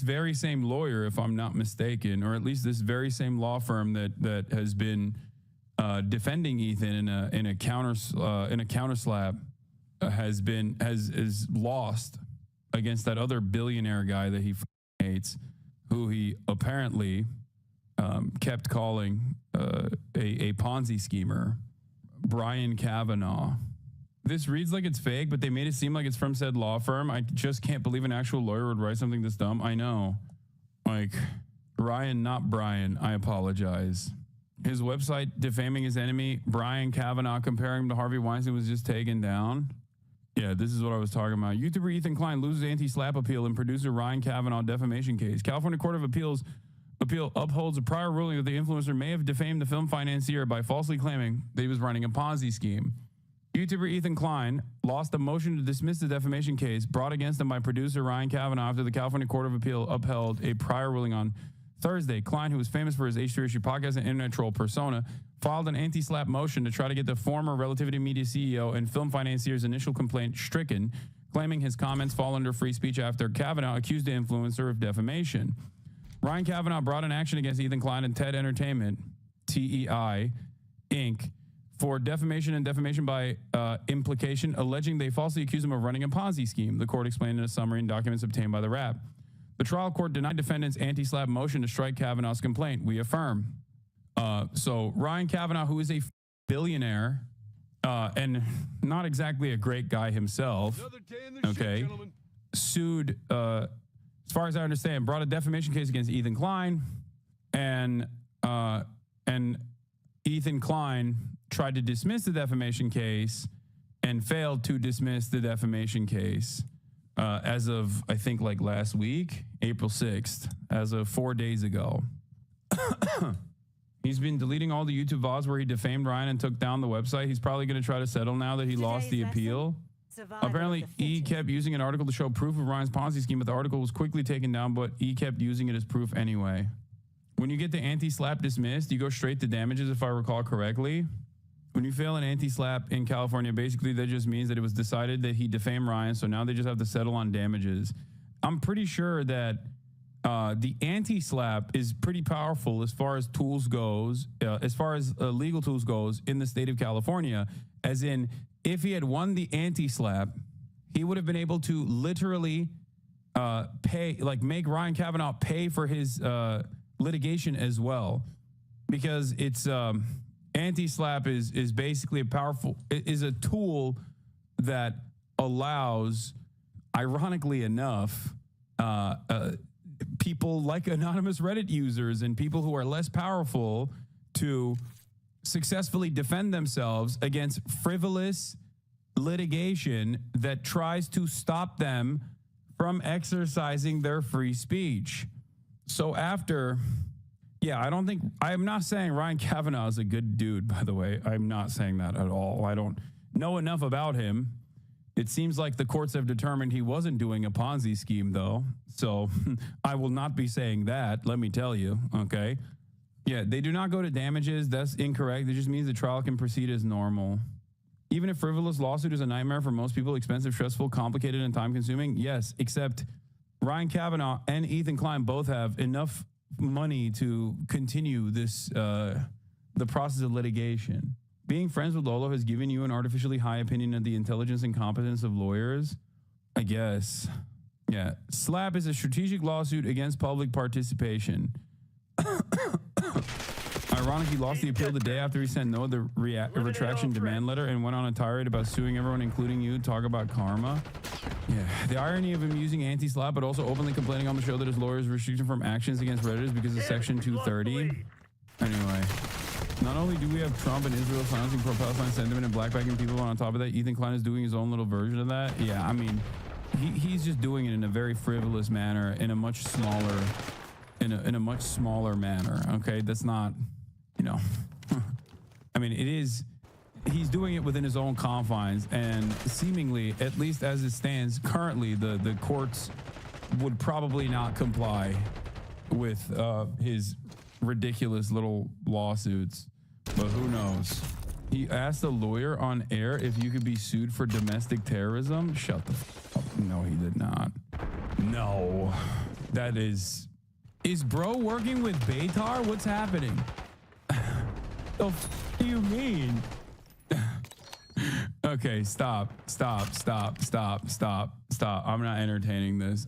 very same lawyer, if I'm not mistaken, or at least this very same law firm that has been defending Ethan in a counter slap has lost against that other billionaire guy that he hates, who he apparently kept calling a Ponzi schemer, Brian Kavanaugh. This reads like it's fake, but they made it seem like it's from said law firm. I just can't believe an actual lawyer would write something this dumb. I know. Like, Ryan, not Brian. I apologize. His website defaming his enemy, Brian Kavanaugh, comparing him to Harvey Weinstein, was just taken down. Yeah, this is what I was talking about. YouTuber Ethan Klein loses anti-slap appeal in producer Ryan Kavanaugh defamation case. California Court of Appeal upholds a prior ruling that the influencer may have defamed the film financier by falsely claiming that he was running a Ponzi scheme. YouTuber Ethan Klein lost a motion to dismiss the defamation case brought against him by producer Ryan Kavanaugh after the California Court of Appeal upheld a prior ruling on Thursday. Klein, who is famous for his H3 issue podcast and internet troll persona, filed an anti-slap motion to try to get the former Relativity Media CEO and film financier's initial complaint stricken, claiming his comments fall under free speech after Kavanaugh accused the influencer of defamation. Ryan Kavanaugh brought an action against Ethan Klein and TED Entertainment, TEI, Inc., for defamation and defamation by implication, alleging they falsely accused him of running a Ponzi scheme, the court explained in a summary and documents obtained by the Wrap. The trial court denied defendants' anti-slap motion to strike Kavanaugh's complaint. We affirm. So Ryan Kavanaugh, who is a billionaire and not exactly a great guy himself, okay, sued, as far as I understand, brought a defamation case against Ethan Klein, and Ethan Klein tried to dismiss the defamation case and failed to dismiss the defamation case as of, I think, like last week, April 6th, as of 4 days ago. He's been deleting all the YouTube VODs where he defamed Ryan and took down the website. He's probably going to try to settle now that he lost the appeal. Apparently, E kept using an article to show proof of Ryan's Ponzi scheme, but the article was quickly taken down, but E kept using it as proof anyway. When you get the anti-slap dismissed, you go straight to damages, if I recall correctly. When you fail an anti-slap in California, basically that just means that it was decided that he defamed Ryan, so now they just have to settle on damages. I'm pretty sure that the anti-slap is pretty powerful as far as tools goes, as far as legal tools goes in the state of California, as in if he had won the anti-slap, he would have been able to literally pay, like make Ryan Kavanaugh pay for his litigation as well, because it's anti-slap is basically is a tool that allows, ironically enough, people like anonymous Reddit users and people who are less powerful to successfully defend themselves against frivolous litigation that tries to stop them from exercising their free speech. So I'm not saying Ryan Kavanaugh is a good dude, by the way. I'm not saying that at all. I don't know enough about him. It seems like the courts have determined he wasn't doing a Ponzi scheme, though. So I will not be saying that, let me tell you, okay? Yeah, they do not go to damages. That's incorrect. It just means the trial can proceed as normal. Even if frivolous lawsuit is a nightmare for most people, expensive, stressful, complicated, and time-consuming, yes, except Ryan Kavanaugh and Ethan Klein both have enough money to continue this, the process of litigation. Being friends with Lolo has given you an artificially high opinion of the intelligence and competence of lawyers, I guess. Yeah. SLAP is a strategic lawsuit against public participation. Ironically, he lost the appeal the day after he sent Noah the retraction demand letter and went on a tirade about suing everyone, including you. Talk about karma. Yeah. The irony of him using anti-slap, but also openly complaining on the show that his lawyer is restricted from actions against Redditors because of Section 230. Anyway. Not only do we have Trump and Israel silencing pro-Palestine sentiment and blackbacking people, on top of that, Ethan Klein is doing his own little version of that. Yeah, I mean, he's just doing it in a very frivolous manner, in a much smaller, in a much smaller manner. Okay, that's not, you know, I mean, he's doing it within his own confines, and seemingly, at least as it stands currently, the courts would probably not comply with his ridiculous little lawsuits, but who knows? He asked a lawyer on air if you could be sued for domestic terrorism. Shut the f up. No, he did not. No. That is bro working with Beitar? What's happening? The f do you mean? Okay, stop. I'm not entertaining this.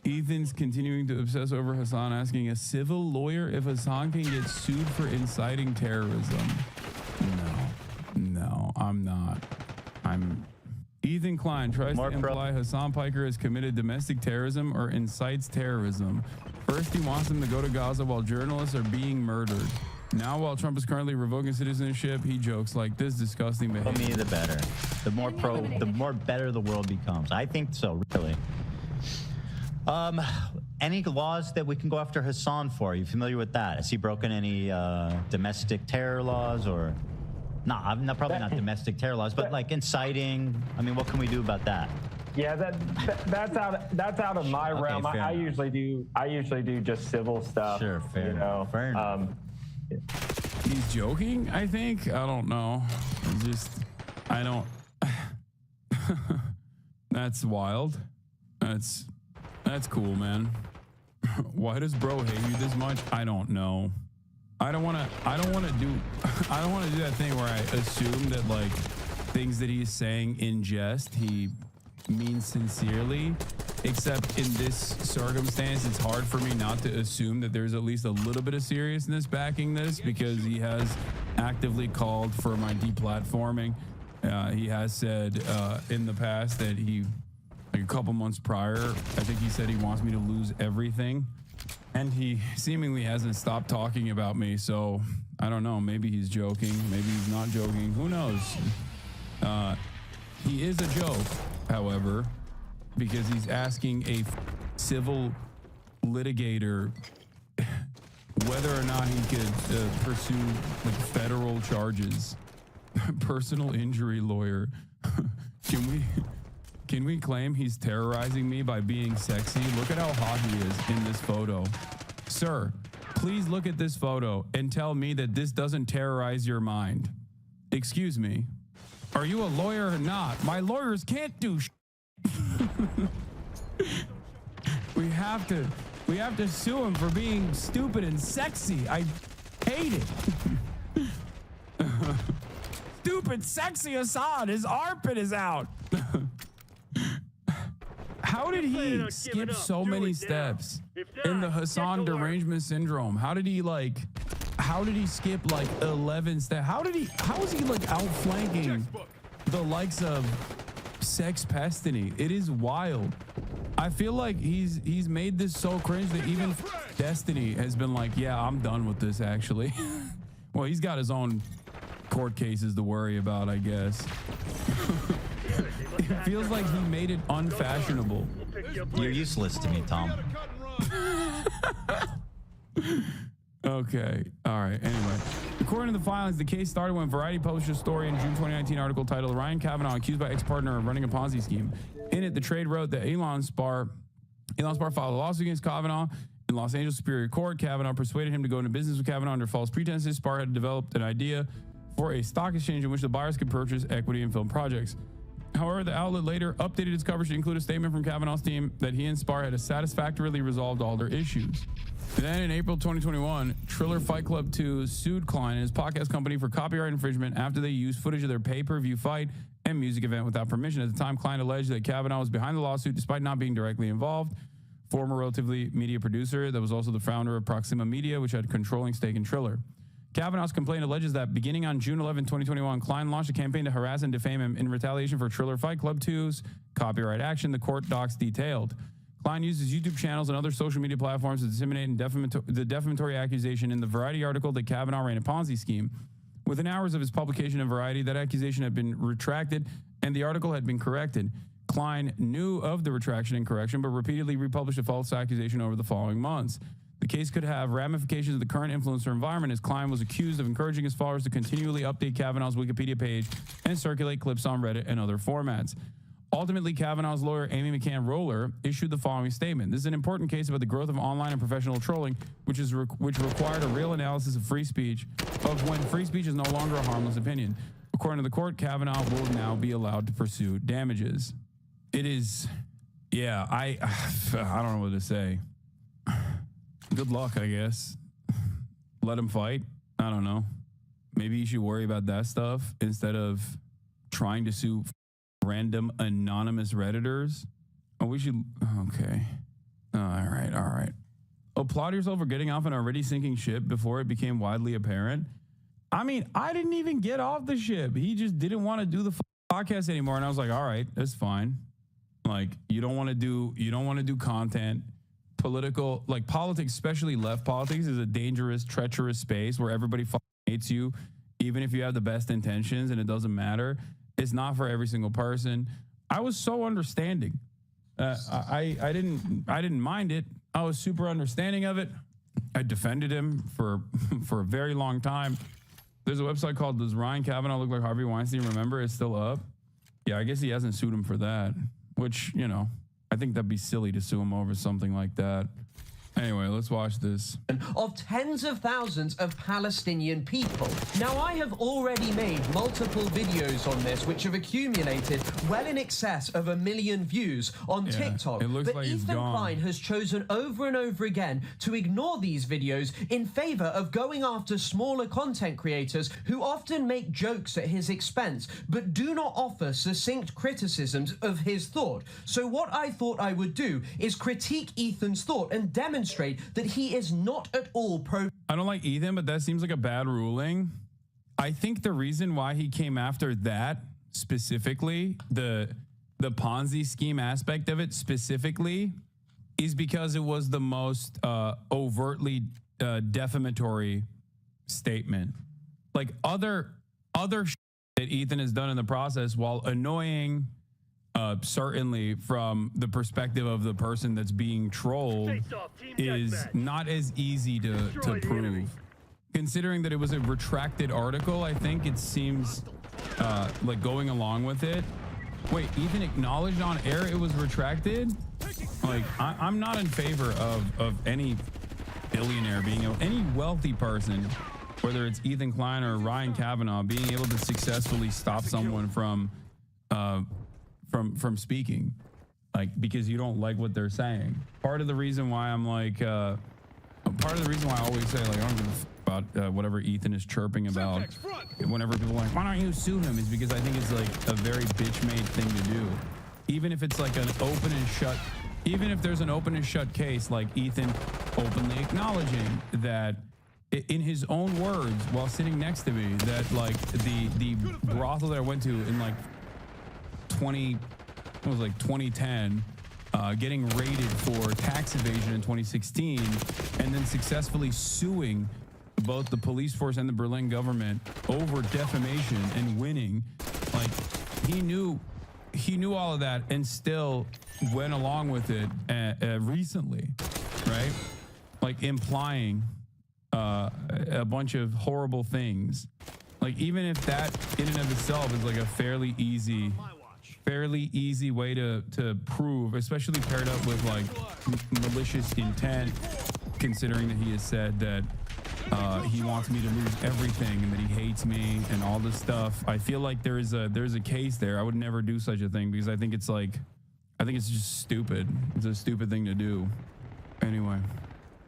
Ethan's continuing to obsess over Hassan, asking a civil lawyer if Hassan can get sued for inciting terrorism. No, I'm not. Ethan Klein tries to imply Hassan Piker has committed domestic terrorism or incites terrorism. First, he wants them to go to Gaza while journalists are being murdered. Now, while Trump is currently revoking citizenship, he jokes like this disgusting behavior. For me, the better. The more better the world becomes. I think so, really. Any laws that we can go after Hassan for? Are you familiar with that? Has he broken any domestic terror laws or? No, probably not domestic terror laws, but like inciting. I mean, what can we do about that? Yeah, that's out of my realm. I usually do just civil stuff. Sure, fair. You know, fair enough. He's joking, I think. I don't know. I don't. That's wild. That's cool, man. Why does bro hate you this much? I don't know. I don't want to do that thing where I assume that like things that he's saying in jest he means sincerely, except in this circumstance it's hard for me not to assume that there's at least a little bit of seriousness backing this, because he has actively called for my deplatforming. He has said in the past that he, like a couple months prior, I think he said he wants me to lose everything, and he seemingly hasn't stopped talking about me. So I don't know, maybe he's joking, maybe he's not joking, who knows. He is a joke, however, because he's asking a civil litigator whether or not he could pursue like federal charges. Personal injury lawyer. Can we claim he's terrorizing me by being sexy? Look at how hot he is in this photo. Sir, please look at this photo and tell me that this doesn't terrorize your mind. Excuse me. Are you a lawyer or not? My lawyers can't do We have to sue him for being stupid and sexy. I hate it. Stupid, sexy Assad. His armpit is out. How did he skip so many steps in the Hassan derangement syndrome? How did he skip like 11 steps? How is he like outflanking the likes of Sex Pestiny? It is wild. I feel like he's made this so cringe that even Destiny has been like, yeah, I'm done with this actually. Well, he's got his own court cases to worry about, I guess. It feels like he made it unfashionable. You're useless to me, Tom. Okay. All right. Anyway, according to the filings, the case started when Variety published a story in June 2019 article titled "Ryan Kavanaugh accused by ex-partner of running a Ponzi scheme." In it, the trade wrote that Elon Spar filed a lawsuit against Kavanaugh in Los Angeles Superior Court. Kavanaugh persuaded him to go into business with Kavanaugh under false pretenses. Spar had developed an idea for a stock exchange in which the buyers could purchase equity in film projects. However, the outlet later updated its coverage to include a statement from Kavanaugh's team that he and Spar had satisfactorily resolved all their issues. Then in April 2021, Triller Fight Club 2 sued Klein and his podcast company for copyright infringement after they used footage of their pay-per-view fight and music event without permission. At the time, Klein alleged that Kavanaugh was behind the lawsuit despite not being directly involved. Former Relatively Media producer that was also the founder of Proxima Media, which had a controlling stake in Triller. Kavanaugh's complaint alleges that beginning on June 11, 2021, Klein launched a campaign to harass and defame him in retaliation for Triller Fight Club 2's copyright action, the court docs detailed. Klein used his YouTube channels and other social media platforms to disseminate the defamatory accusation in the Variety article that Kavanaugh ran a Ponzi scheme. Within hours of his publication in Variety, that accusation had been retracted and the article had been corrected. Klein knew of the retraction and correction, but repeatedly republished a false accusation over the following months. The case could have ramifications of the current influencer environment, as Klein was accused of encouraging his followers to continually update Kavanaugh's Wikipedia page and circulate clips on Reddit and other formats. Ultimately, Kavanaugh's lawyer, Amy McCann Roller, issued the following statement. This is an important case about the growth of online and professional trolling, which required a real analysis of free speech, of when free speech is no longer a harmless opinion. According to the court, Kavanaugh will now be allowed to pursue damages. It is Yeah, I don't know what to say. Good luck, I guess. Let him fight. I don't know. Maybe you should worry about that stuff instead of trying to sue random anonymous Redditors. Oh, we should. Okay. All right. Applaud yourself for getting off an already sinking ship before it became widely apparent. I mean, I didn't even get off the ship. He just didn't want to do the podcast anymore, and I was like, all right, that's fine. Like, you don't want to do content. Politics, especially left politics, is a dangerous, treacherous space where everybody hates you, even if you have the best intentions, and it doesn't matter. It's not for every single person. I was so understanding. I didn't mind it. I was super understanding of it. I defended him for a very long time. There's a website called Does Ryan Kavanaugh Look Like Harvey Weinstein? Remember, it's still up. Yeah, I guess he hasn't sued him for that, which, you know, I think that'd be silly to sue him over something like that. Anyway, let's watch this. Of tens of thousands of Palestinian people. Now, I have already made multiple videos on this, which have accumulated well in excess of 1 million views on TikTok. It looks but like Ethan Klein has chosen over and over again to ignore these videos in favor of going after smaller content creators who often make jokes at his expense, but do not offer succinct criticisms of his thought. So what I thought I would do is critique Ethan's thought and demonstrate that he is not at all pro. I don't like Ethan, but that seems like a bad ruling. I think the reason why he came after that specifically, the Ponzi scheme aspect of it specifically, is because it was the most overtly defamatory statement. Like other shit that Ethan has done in the process, while annoying, certainly from the perspective of the person that's being trolled, is not as easy to prove. Considering that it was a retracted article, I think it seems like going along with it. Wait, Ethan acknowledged on air it was retracted? Like, I'm not in favor of any billionaire being any wealthy person, whether it's Ethan Klein or Ryan Kavanaugh, being able to successfully stop someone from speaking, like, because you don't like what they're saying. Part of the reason why I'm like, part of the reason why I always say, like, I don't give a about whatever Ethan is chirping about whenever people are like, why don't you sue him, is because I think it's like a very bitch-made thing to do. Even if it's like an open and shut, even if there's an open and shut case, like Ethan openly acknowledging that in his own words while sitting next to me, that like the brothel that I went to in like 2010, getting raided for tax evasion in 2016, and then successfully suing both the police force and the Berlin government over defamation and winning. Like, he knew all of that and still went along with it recently, right? Like implying a bunch of horrible things. Like, even if that in and of itself is like a fairly easy way to prove, especially paired up with like malicious intent, considering that he has said that he wants me to lose everything and that he hates me and all this stuff. I feel like there's a case there. I would never do such a thing because I think it's just stupid. It's a stupid thing to do. Anyway,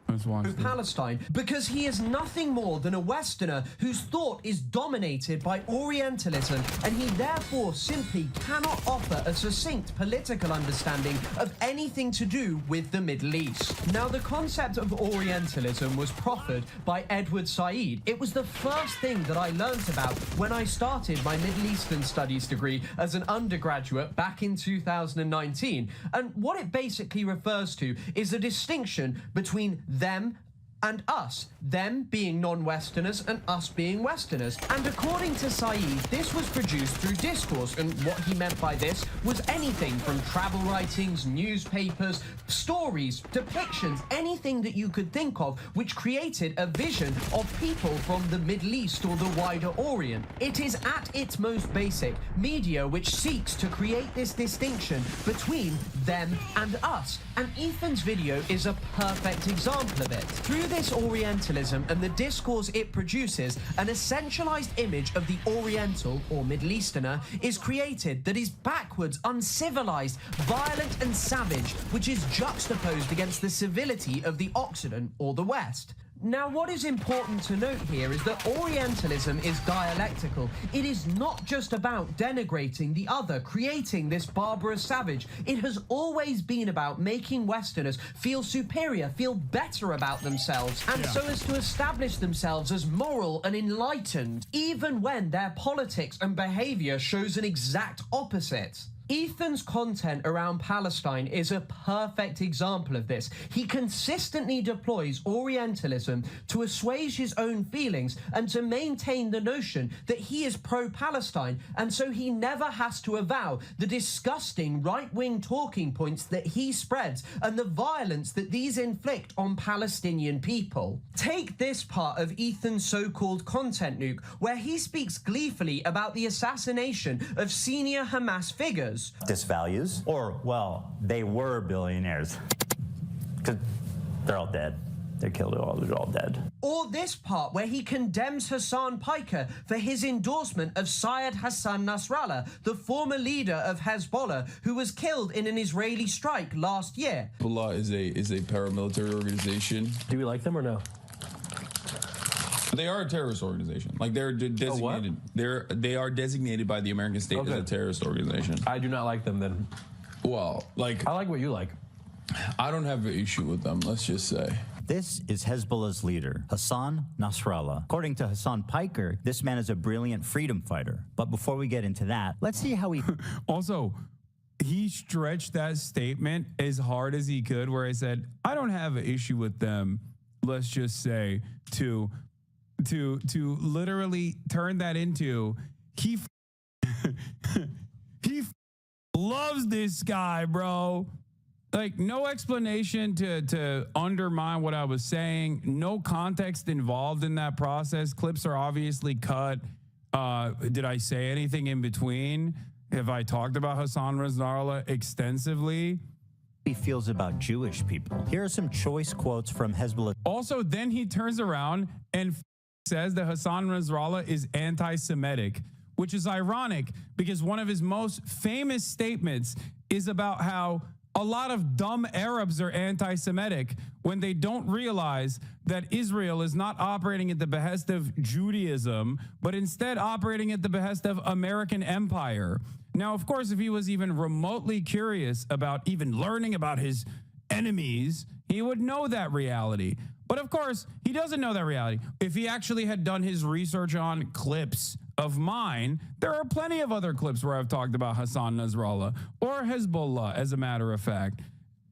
let's watch Palestine, because he is nothing more than a Westerner whose thought is dominated by Orientalism, and he therefore simply cannot offer a succinct political understanding of anything to do with the Middle East. Now, the concept of Orientalism was proffered by Edward Said. It was the first thing that I learnt about when I started my Middle Eastern Studies degree as an undergraduate back in 2019. And what it basically refers to is a distinction between them and us, them being non-Westerners and us being Westerners. And according to Said, this was produced through discourse, and what he meant by this was anything from travel writings, newspapers, stories, depictions, anything that you could think of which created a vision of people from the Middle East or the wider Orient. It is at its most basic media which seeks to create this distinction between them and us, and Ethan's video is a perfect example of it. Through this Orientalism and the discourse it produces, an essentialized image of the Oriental, or Middle Easterner, is created that is backwards, uncivilized, violent and savage, which is juxtaposed against the civility of the Occident, or the West. Now, what is important to note here is that Orientalism is dialectical. It is not just about denigrating the other, creating this barbarous savage. It has always been about making Westerners feel superior, feel better about themselves, and so as to establish themselves as moral and enlightened, even when their politics and behavior shows an exact opposite. Ethan's content around Palestine is a perfect example of this. He consistently deploys Orientalism to assuage his own feelings and to maintain the notion that he is pro-Palestine, and so he never has to avow the disgusting right-wing talking points that he spreads and the violence that these inflict on Palestinian people. Take this part of Ethan's so-called content nuke, where he speaks gleefully about the assassination of senior Hamas figures. Disvalues, or, well, they were billionaires. Because they're all dead. They're killed, they're all dead. Or this part where he condemns Hassan Piker for his endorsement of Syed Hassan Nasrallah, the former leader of Hezbollah, who was killed in an Israeli strike last year. Hezbollah is a paramilitary organization. Do we like them or no? They are a terrorist organization. Like, they're designated. They are designated by the American state as a terrorist organization. I do not like them then. Well, like, I like what you like. I don't have an issue with them, let's just say. This is Hezbollah's leader, Hassan Nasrallah. According to Hassan Piker, this man is a brilliant freedom fighter. But before we get into that, let's see how he... Also, he stretched that statement as hard as he could, where he said, I don't have an issue with them, let's just say, to literally turn that into he loves this guy, bro. Like, no explanation to undermine what I was saying, no context involved in that process. Clips are obviously cut. Did I say anything in between? Have I talked about Hassan Nasrallah extensively? He feels about Jewish people. Here are some choice quotes from Hezbollah. Also, then he turns around and says that Hassan Nasrallah is anti-Semitic, which is ironic because one of his most famous statements is about how a lot of dumb Arabs are anti-Semitic when they don't realize that Israel is not operating at the behest of Judaism, but instead operating at the behest of American empire. Now, of course, if he was even remotely curious about even learning about his enemies, he would know that reality. But of course, he doesn't know that reality. If he actually had done his research on clips of mine, there are plenty of other clips where I've talked about Hassan Nasrallah or Hezbollah, as a matter of fact.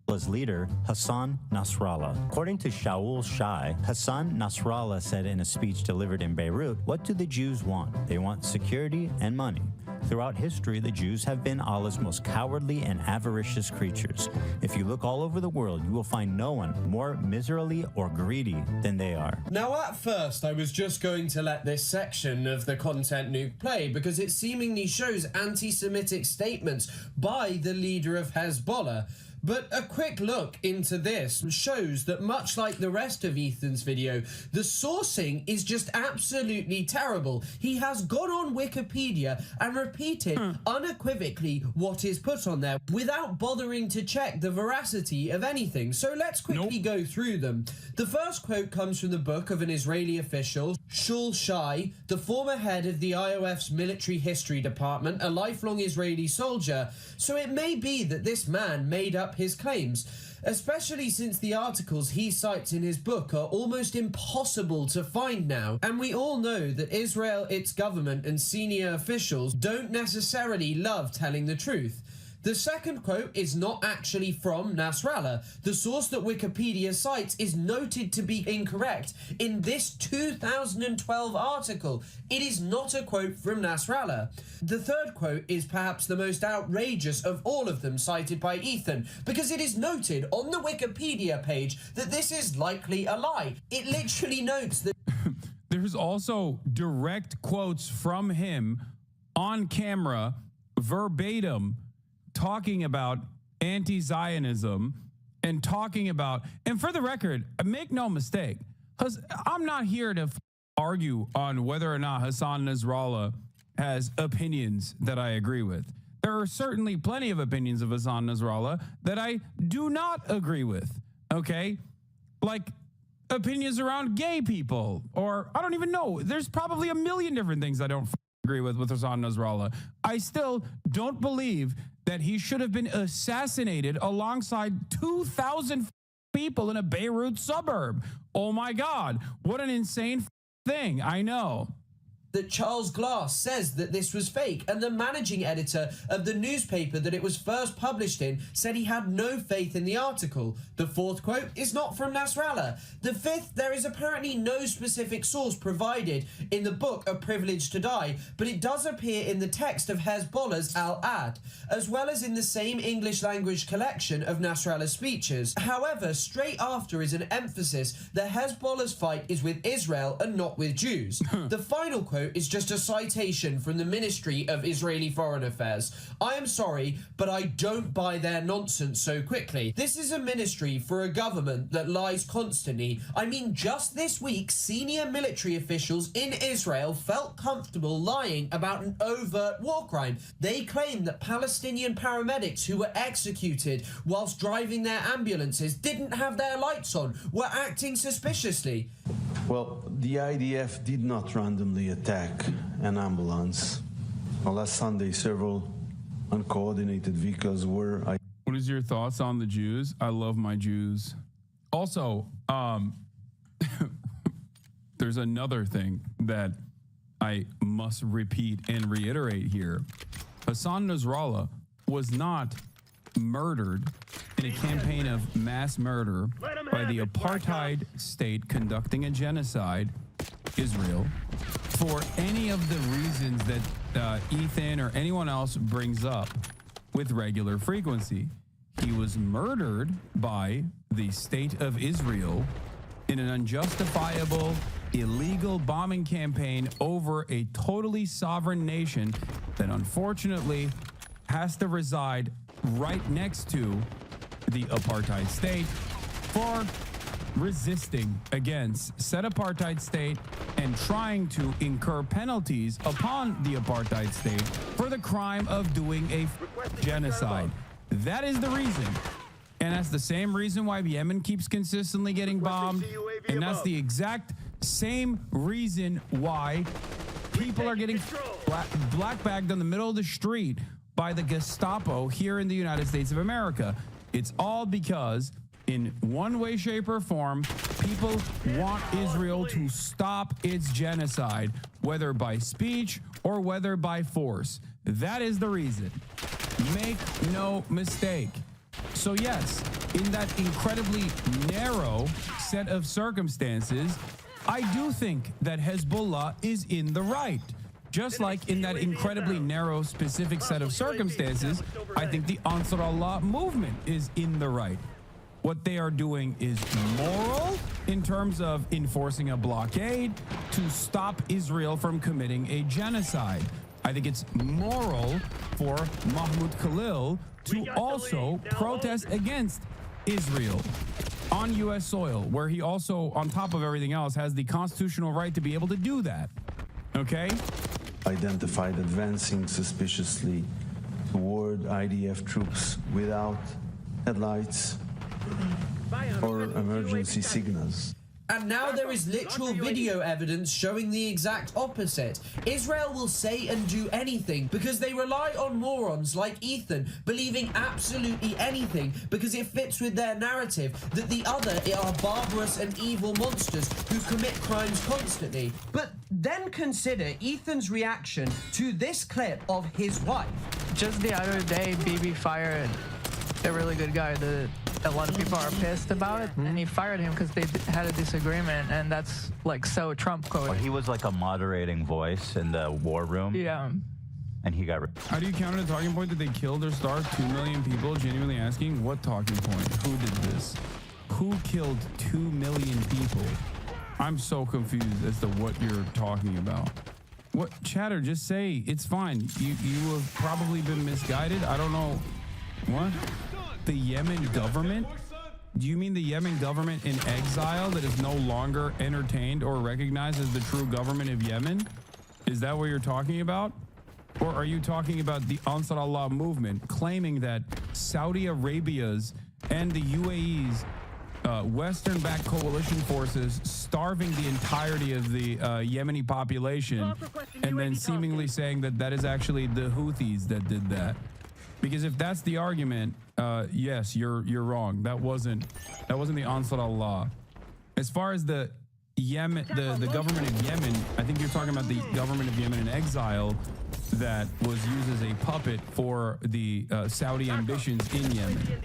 His leader, Hassan Nasrallah. According to Shaul Shai, Hassan Nasrallah said in a speech delivered in Beirut, what do the Jews want? They want security and money. Throughout history, the Jews have been Allah's most cowardly and avaricious creatures. If you look all over the world, you will find no one more miserly or greedy than they are. Now, at first, I was just going to let this section of the content nuke play because it seemingly shows anti-Semitic statements by the leader of Hezbollah. But a quick look into this shows that much like the rest of Ethan's video, the sourcing is just absolutely terrible. He has gone on Wikipedia and repeated unequivocally what is put on there without bothering to check the veracity of anything. So let's quickly go through them. The first quote comes from the book of an Israeli official, Shaul Shai, the former head of the IOF's military history department, a lifelong Israeli soldier. So it may be that this man made up his claims, especially since the articles he cites in his book are almost impossible to find now. And we all know that Israel, its government, and senior officials don't necessarily love telling the truth. The second quote is not actually from Nasrallah. The source that Wikipedia cites is noted to be incorrect in this 2012 article. It is not a quote from Nasrallah. The third quote is perhaps the most outrageous of all of them cited by Ethan, because it is noted on the Wikipedia page that this is likely a lie. It literally notes that... There's also direct quotes from him on camera, verbatim, talking about anti-Zionism and talking about, and for the record, make no mistake, I'm not here to argue on whether or not Hassan Nasrallah has opinions that I agree with. There are certainly plenty of opinions of Hassan Nasrallah that I do not agree with, okay? Like opinions around gay people, or I don't even know. There's probably a million different things I don't agree with Hassan Nasrallah. I still don't believe that he should have been assassinated alongside 2,000 people in a Beirut suburb. Oh my God, what an insane thing. I know. That Charles Glass says that this was fake, and the managing editor of the newspaper that it was first published in said he had no faith in the article. The fourth quote is not from Nasrallah. The fifth, there is apparently no specific source provided in the book A Privilege to Die, but it does appear in the text of Hezbollah's Al-Ad, as well as in the same English language collection of Nasrallah's speeches. However, straight after is an emphasis that Hezbollah's fight is with Israel and not with Jews. The final quote is just a citation from the Ministry of Israeli Foreign Affairs. I am sorry, but I don't buy their nonsense so quickly. This is a ministry for a government that lies constantly. I mean, just this week, senior military officials in Israel felt comfortable lying about an overt war crime. They claim that Palestinian paramedics who were executed whilst driving their ambulances didn't have their lights on, were acting suspiciously. Well, the IDF did not randomly attack an ambulance. Well, last Sunday, several uncoordinated vehicles were... What is your thoughts on the Jews? I love my Jews. Also, there's another thing that I must repeat and reiterate here. Hassan Nasrallah was not murdered in a campaign of mass murder by the apartheid state conducting a genocide, Israel, for any of the reasons that Ethan or anyone else brings up with regular frequency. He was murdered by the state of Israel in an unjustifiable, illegal bombing campaign over a totally sovereign nation that unfortunately has to reside right next to the apartheid state for resisting against said apartheid state and trying to incur penalties upon the apartheid state for the crime of doing a genocide. That is the reason. And that's the same reason why Yemen keeps consistently getting bombed. And that's the exact same reason why people are getting black bagged on the middle of the street by the Gestapo here in the United States of America. It's all because in one way, shape, or form, people want Israel to stop its genocide, whether by speech or whether by force. That is the reason. Make no mistake. So yes, in that incredibly narrow set of circumstances, I do think that Hezbollah is in the right. Just like in that incredibly narrow, specific set of circumstances, I think the Ansar Allah movement is in the right. What they are doing is moral in terms of enforcing a blockade to stop Israel from committing a genocide. I think it's moral for Mahmoud Khalil to also protest against Israel on U.S. soil, where he also, on top of everything else, has the constitutional right to be able to do that. Okay? Identified advancing suspiciously toward IDF troops without headlights or emergency signals. And now there is literal video evidence showing the exact opposite. Israel will say and do anything because they rely on morons like Ethan believing absolutely anything because it fits with their narrative that the other are barbarous and evil monsters who commit crimes constantly. But then consider Ethan's reaction to this clip of his wife. Just the other day, Bibi fired a really good guy that a lot of people are pissed about it, and he fired him because they had a disagreement, and that's like so Trump code. Well, he was like a moderating voice in the war room. Yeah. And he got... How do you counter the talking point that they killed or starved 2 million people? Genuinely asking, what talking point? Who did this? Who killed 2 million people? I'm so confused as to what you're talking about. What, chatter, just say, it's fine. You have probably been misguided. I don't know. What? The Yemen government Do you mean the Yemen government in exile that is no longer entertained or recognized as the true government of Yemen? Is that what you're talking about? Or are you talking about the Ansar Allah movement claiming that Saudi Arabia's and the UAE's Western-backed coalition forces starving the entirety of the Yemeni population, and then seemingly saying that that is actually the Houthis that did that? Because if that's the argument, yes, you're wrong. That wasn't the Ansar Allah. As far as the Yemen, the government of Yemen, I think you're talking about the government of Yemen in exile that was used as a puppet for the Saudi ambitions in Yemen.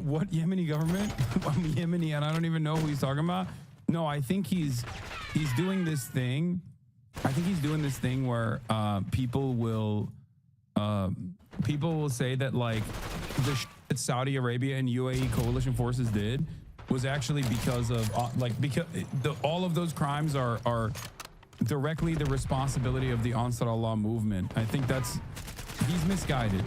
What Yemeni government? I'm Yemeni and I don't even know who he's talking about. No, I think he's doing this thing. I think he's doing this thing where people will say that like the shit that Saudi Arabia and UAE coalition forces did was actually because of all of those crimes are directly the responsibility of the Ansar Allah movement. I think he's misguided.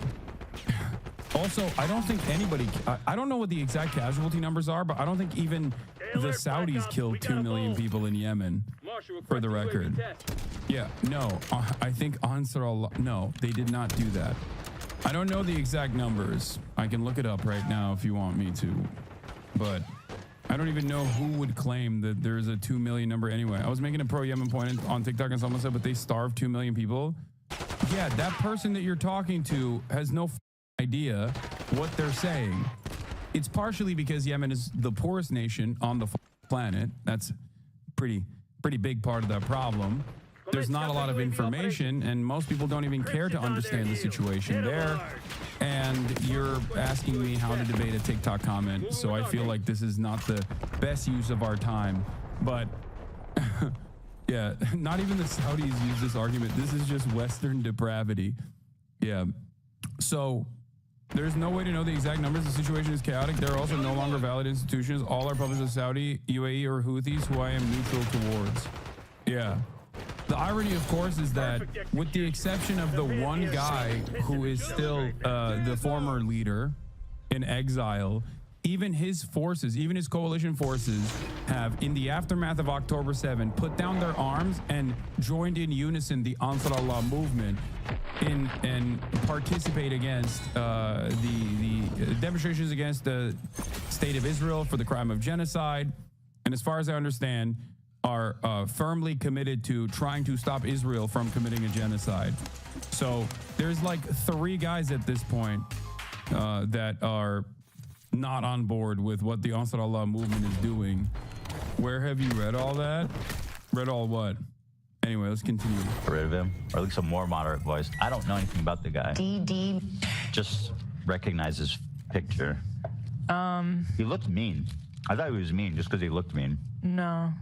Also, I don't think anybody, I don't know what the exact casualty numbers are, but I don't think even the Saudis killed 2 million people in Yemen, for the record. Yeah, no, I think Ansar Allah, no, they did not do that. I don't know the exact numbers. I can look it up right now if you want me to, but I don't even know who would claim that there's a 2 million number anyway. I was making a pro-Yemen point on TikTok and someone said, but they starved 2 million people. Yeah, that person that you're talking to has no idea what they're saying. It's partially because Yemen is the poorest nation on the planet. That's pretty big part of that problem. There's not a lot of information, and most people don't even care to understand the situation there. And you're asking me how to debate a TikTok comment, so I feel like this is not the best use of our time. But yeah, not even the Saudis use this argument. This is just Western depravity. Yeah. So there's no way to know the exact numbers. The situation is chaotic. There are also no longer valid institutions. All are published as Saudi, UAE, or Houthis, who I am neutral towards. Yeah. The irony, of course, is that with the exception of the one guy who is still the former leader in exile, even his forces, even his coalition forces have, in the aftermath of October 7, put down their arms and joined in unison the Ansar Allah movement and participate against the demonstrations against the state of Israel for the crime of genocide. And as far as I understand, are firmly committed to trying to stop Israel from committing a genocide. So there's like 3 guys at this point that are not on board with what the Ansar Allah movement is doing. Where have you read all that? Read all what? Anyway, let's continue. Get rid of him, or at least a more moderate voice. I don't know anything about the guy. DD. Just recognize his picture. He looked mean. I thought he was mean just because he looked mean. No.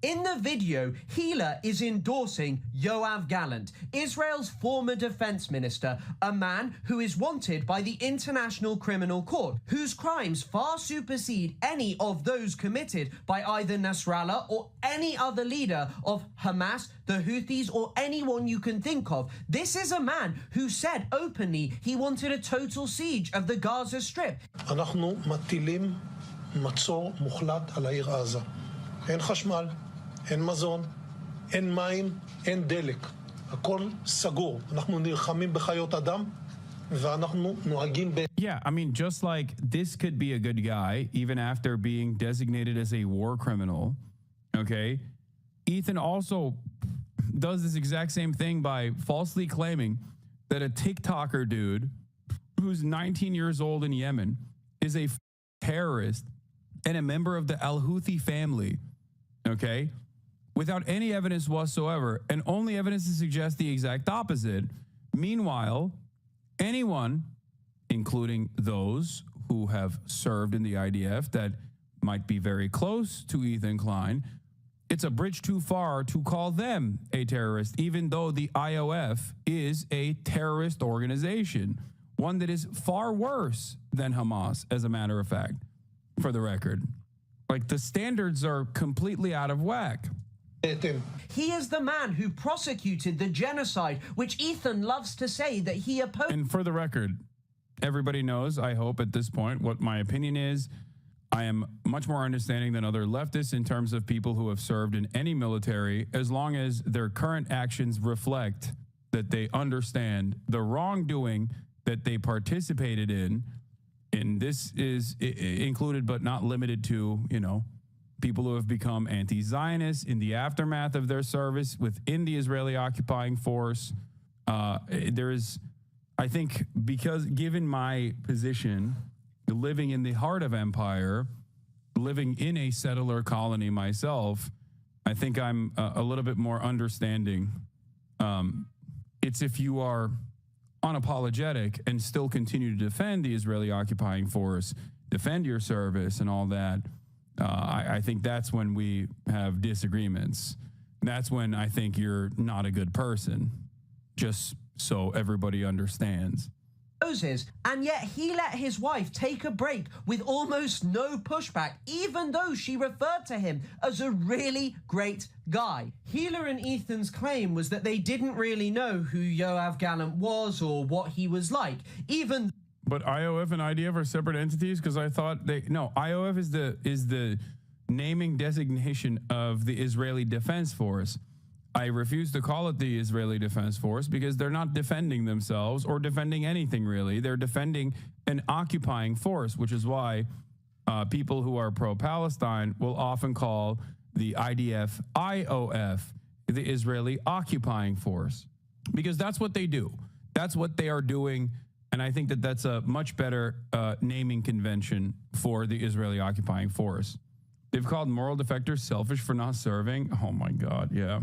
In the video, Hila is endorsing Yoav Gallant, Israel's former defense minister, a man who is wanted by the International Criminal Court, whose crimes far supersede any of those committed by either Nasrallah or any other leader of Hamas, the Houthis, or anyone you can think of. This is a man who said openly he wanted a total siege of the Gaza Strip. אנחנו מטילים מצור מוחלט על העיר עזה. אין חשמל. אין מזון, אין מים, אין דלק. הכל סגור. אנחנו נלחמים בחיות אדם, ואנחנו נוהגים ב... Yeah, I mean, just like this could be a good guy, even after being designated as a war criminal, okay? Ethan also does this exact same thing by falsely claiming that a TikToker dude who's 19 years old in Yemen is a terrorist and a member of the Al-Houthi family, okay? Without any evidence whatsoever, and only evidence to suggest the exact opposite. Meanwhile, anyone, including those who have served in the IDF that might be very close to Ethan Klein, it's a bridge too far to call them a terrorist, even though the IOF is a terrorist organization, one that is far worse than Hamas, as a matter of fact, for the record. Like, the standards are completely out of whack. He is the man who prosecuted the genocide, which Ethan loves to say that he opposed. And for the record, everybody knows, I hope at this point, what my opinion is I am much more understanding than other leftists in terms of people who have served in any military, as long as their current actions reflect that they understand the wrongdoing that they participated in. And this is included but not limited to, you know, people who have become anti-Zionists in the aftermath of their service within the Israeli occupying force. There is, I think, because given my position, living in the heart of empire, living in a settler colony myself, I think I'm a little bit more understanding. It's if you are unapologetic and still continue to defend the Israeli occupying force, defend your service and all that, I think that's when we have disagreements. That's when I think you're not a good person, just so everybody understands. And yet he let his wife take a break with almost no pushback, even though she referred to him as a really great guy. Hila and Ethan's claim was that they didn't really know who Yoav Gallant was or what he was like, even. But IOF and IDF are separate entities, because I thought IOF is the naming designation of the Israeli Defense Force. I refuse to call it the Israeli Defense Force because they're not defending themselves or defending anything really. They're defending an occupying force, which is why people who are pro-Palestine will often call the IDF IOF, the Israeli Occupying Force, because that's what they do. That's what they are doing. And I think that that's a much better naming convention for the Israeli Occupying Force. They've called moral defectors selfish for not serving. Oh my God, yeah.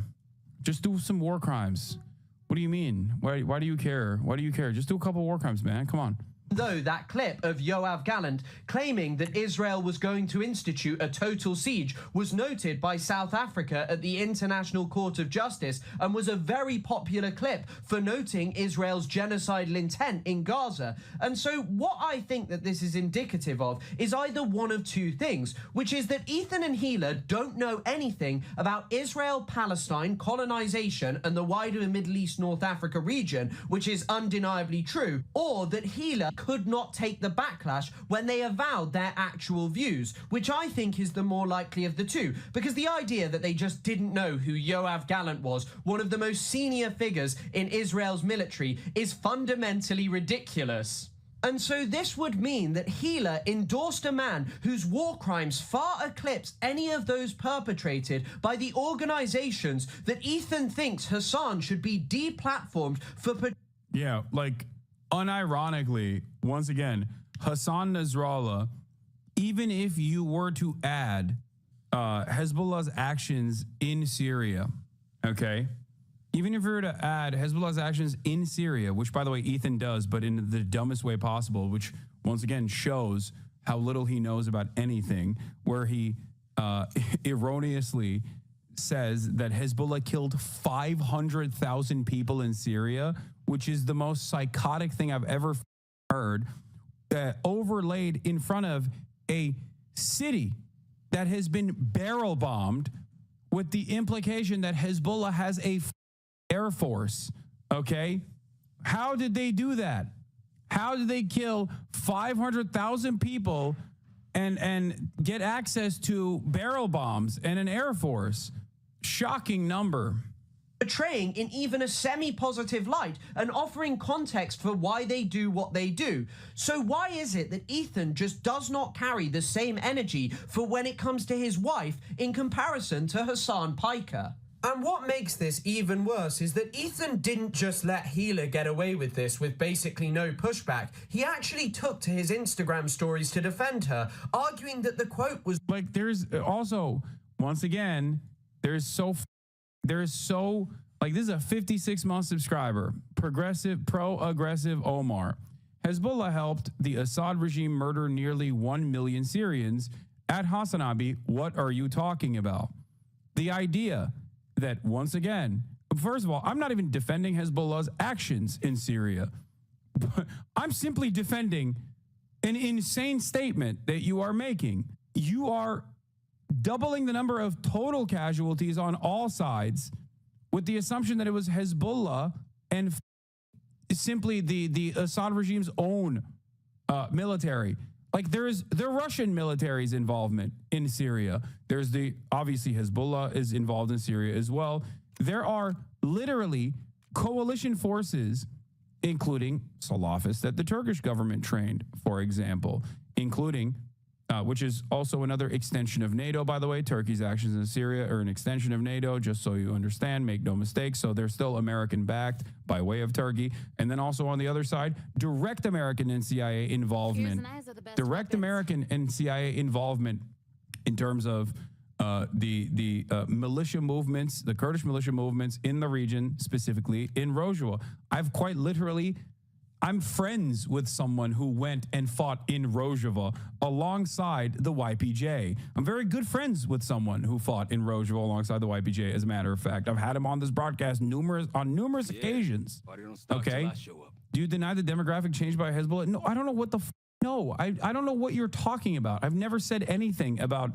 Just do some war crimes. What do you mean? Why do you care? Why do you care? Just do a couple war crimes, man. Come on. Though that clip of Yoav Gallant claiming that Israel was going to institute a total siege was noted by South Africa at the International Court of Justice and was a very popular clip for noting Israel's genocidal intent in Gaza. And so what I think that this is indicative of is either one of two things, which is that Ethan and Hila don't know anything about Israel-Palestine colonization and the wider Middle East North Africa region, which is undeniably true, or that Hila could not take the backlash when they avowed their actual views, which I think is the more likely of the two, because the idea that they just didn't know who Yoav Gallant was, one of the most senior figures in Israel's military, is fundamentally ridiculous. And so this would mean that Hila endorsed a man whose war crimes far eclipse any of those perpetrated by the organizations that Ethan thinks Hassan should be deplatformed for. Yeah, like, unironically, once again, Hassan Nasrallah, even if you were to add Hezbollah's actions in Syria, okay? Even if you were to add Hezbollah's actions in Syria, which, by the way, Ethan does, but in the dumbest way possible, which, once again, shows how little he knows about anything, where he erroneously says that Hezbollah killed 500,000 people in Syria, which is the most psychotic thing I've ever heard, overlaid in front of a city that has been barrel bombed, with the implication that Hezbollah has a air force, okay? How did they do that? How did they kill 500,000 people and get access to barrel bombs and an air force? Shocking number. Portraying in even a semi-positive light and offering context for why they do what they do. So why is it that Ethan just does not carry the same energy for when it comes to his wife in comparison to Hassan Piker? And what makes this even worse is that Ethan didn't just let Hila get away with this with basically no pushback. He actually took to his Instagram stories to defend her, arguing that the quote was like, there's also, once again, there's so like, this is a 56-month subscriber, progressive, pro-aggressive Omar. Hezbollah helped the Assad regime murder nearly 1 million Syrians. At Hassanabi, what are you talking about? The idea that, once again, first of all, I'm not even defending Hezbollah's actions in Syria. I'm simply defending an insane statement that you are making. You are doubling the number of total casualties on all sides with the assumption that it was Hezbollah and simply the Assad regime's own military. Like there's the Russian military's involvement in Syria. There's obviously Hezbollah is involved in Syria as well. There are literally coalition forces, including Salafists that the Turkish government trained, for example, including, which is also another extension of NATO, by the way. Turkey's actions in Syria are an extension of NATO, just so you understand, make no mistake. So they're still American-backed by way of Turkey. And then also on the other side, direct American and CIA involvement. Direct American and CIA involvement in terms of the militia movements, the Kurdish militia movements in the region, specifically in Rojava. I'm friends with someone who went and fought in Rojava alongside the YPJ. I'm very good friends with someone who fought in Rojava alongside the YPJ, as a matter of fact. I've had him on this broadcast on numerous occasions. Okay? Do you deny the demographic change by Hezbollah? No, I don't know what the no. I don't know what you're talking about. I've never said anything about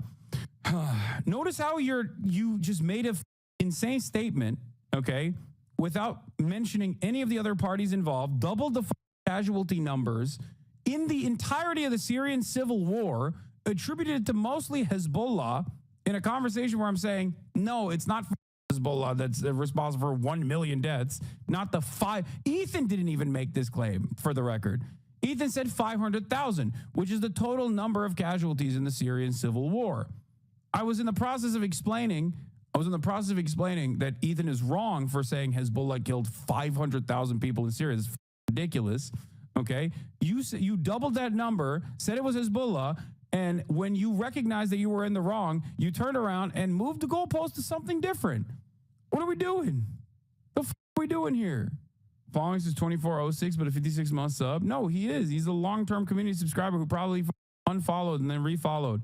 notice how you just made a insane statement, okay, without mentioning any of the other parties involved, doubled the casualty numbers in the entirety of the Syrian civil war, attributed it to mostly Hezbollah in a conversation where I'm saying, no, it's not Hezbollah that's responsible for 1 million deaths, not the 5. Ethan didn't even make this claim, for the record. Ethan said 500,000, which is the total number of casualties in the Syrian civil war. I was in the process of explaining that Ethan is wrong for saying Hezbollah killed 500,000 people in Syria. It's ridiculous. Okay, you doubled that number, said it was Hezbollah, and when you recognized that you were in the wrong, you turned around and moved the goalpost to something different. What are we doing? The f are we doing here? Following since 2406, but a 56-month sub. No, he is. He's a long-term community subscriber who probably unfollowed and then refollowed.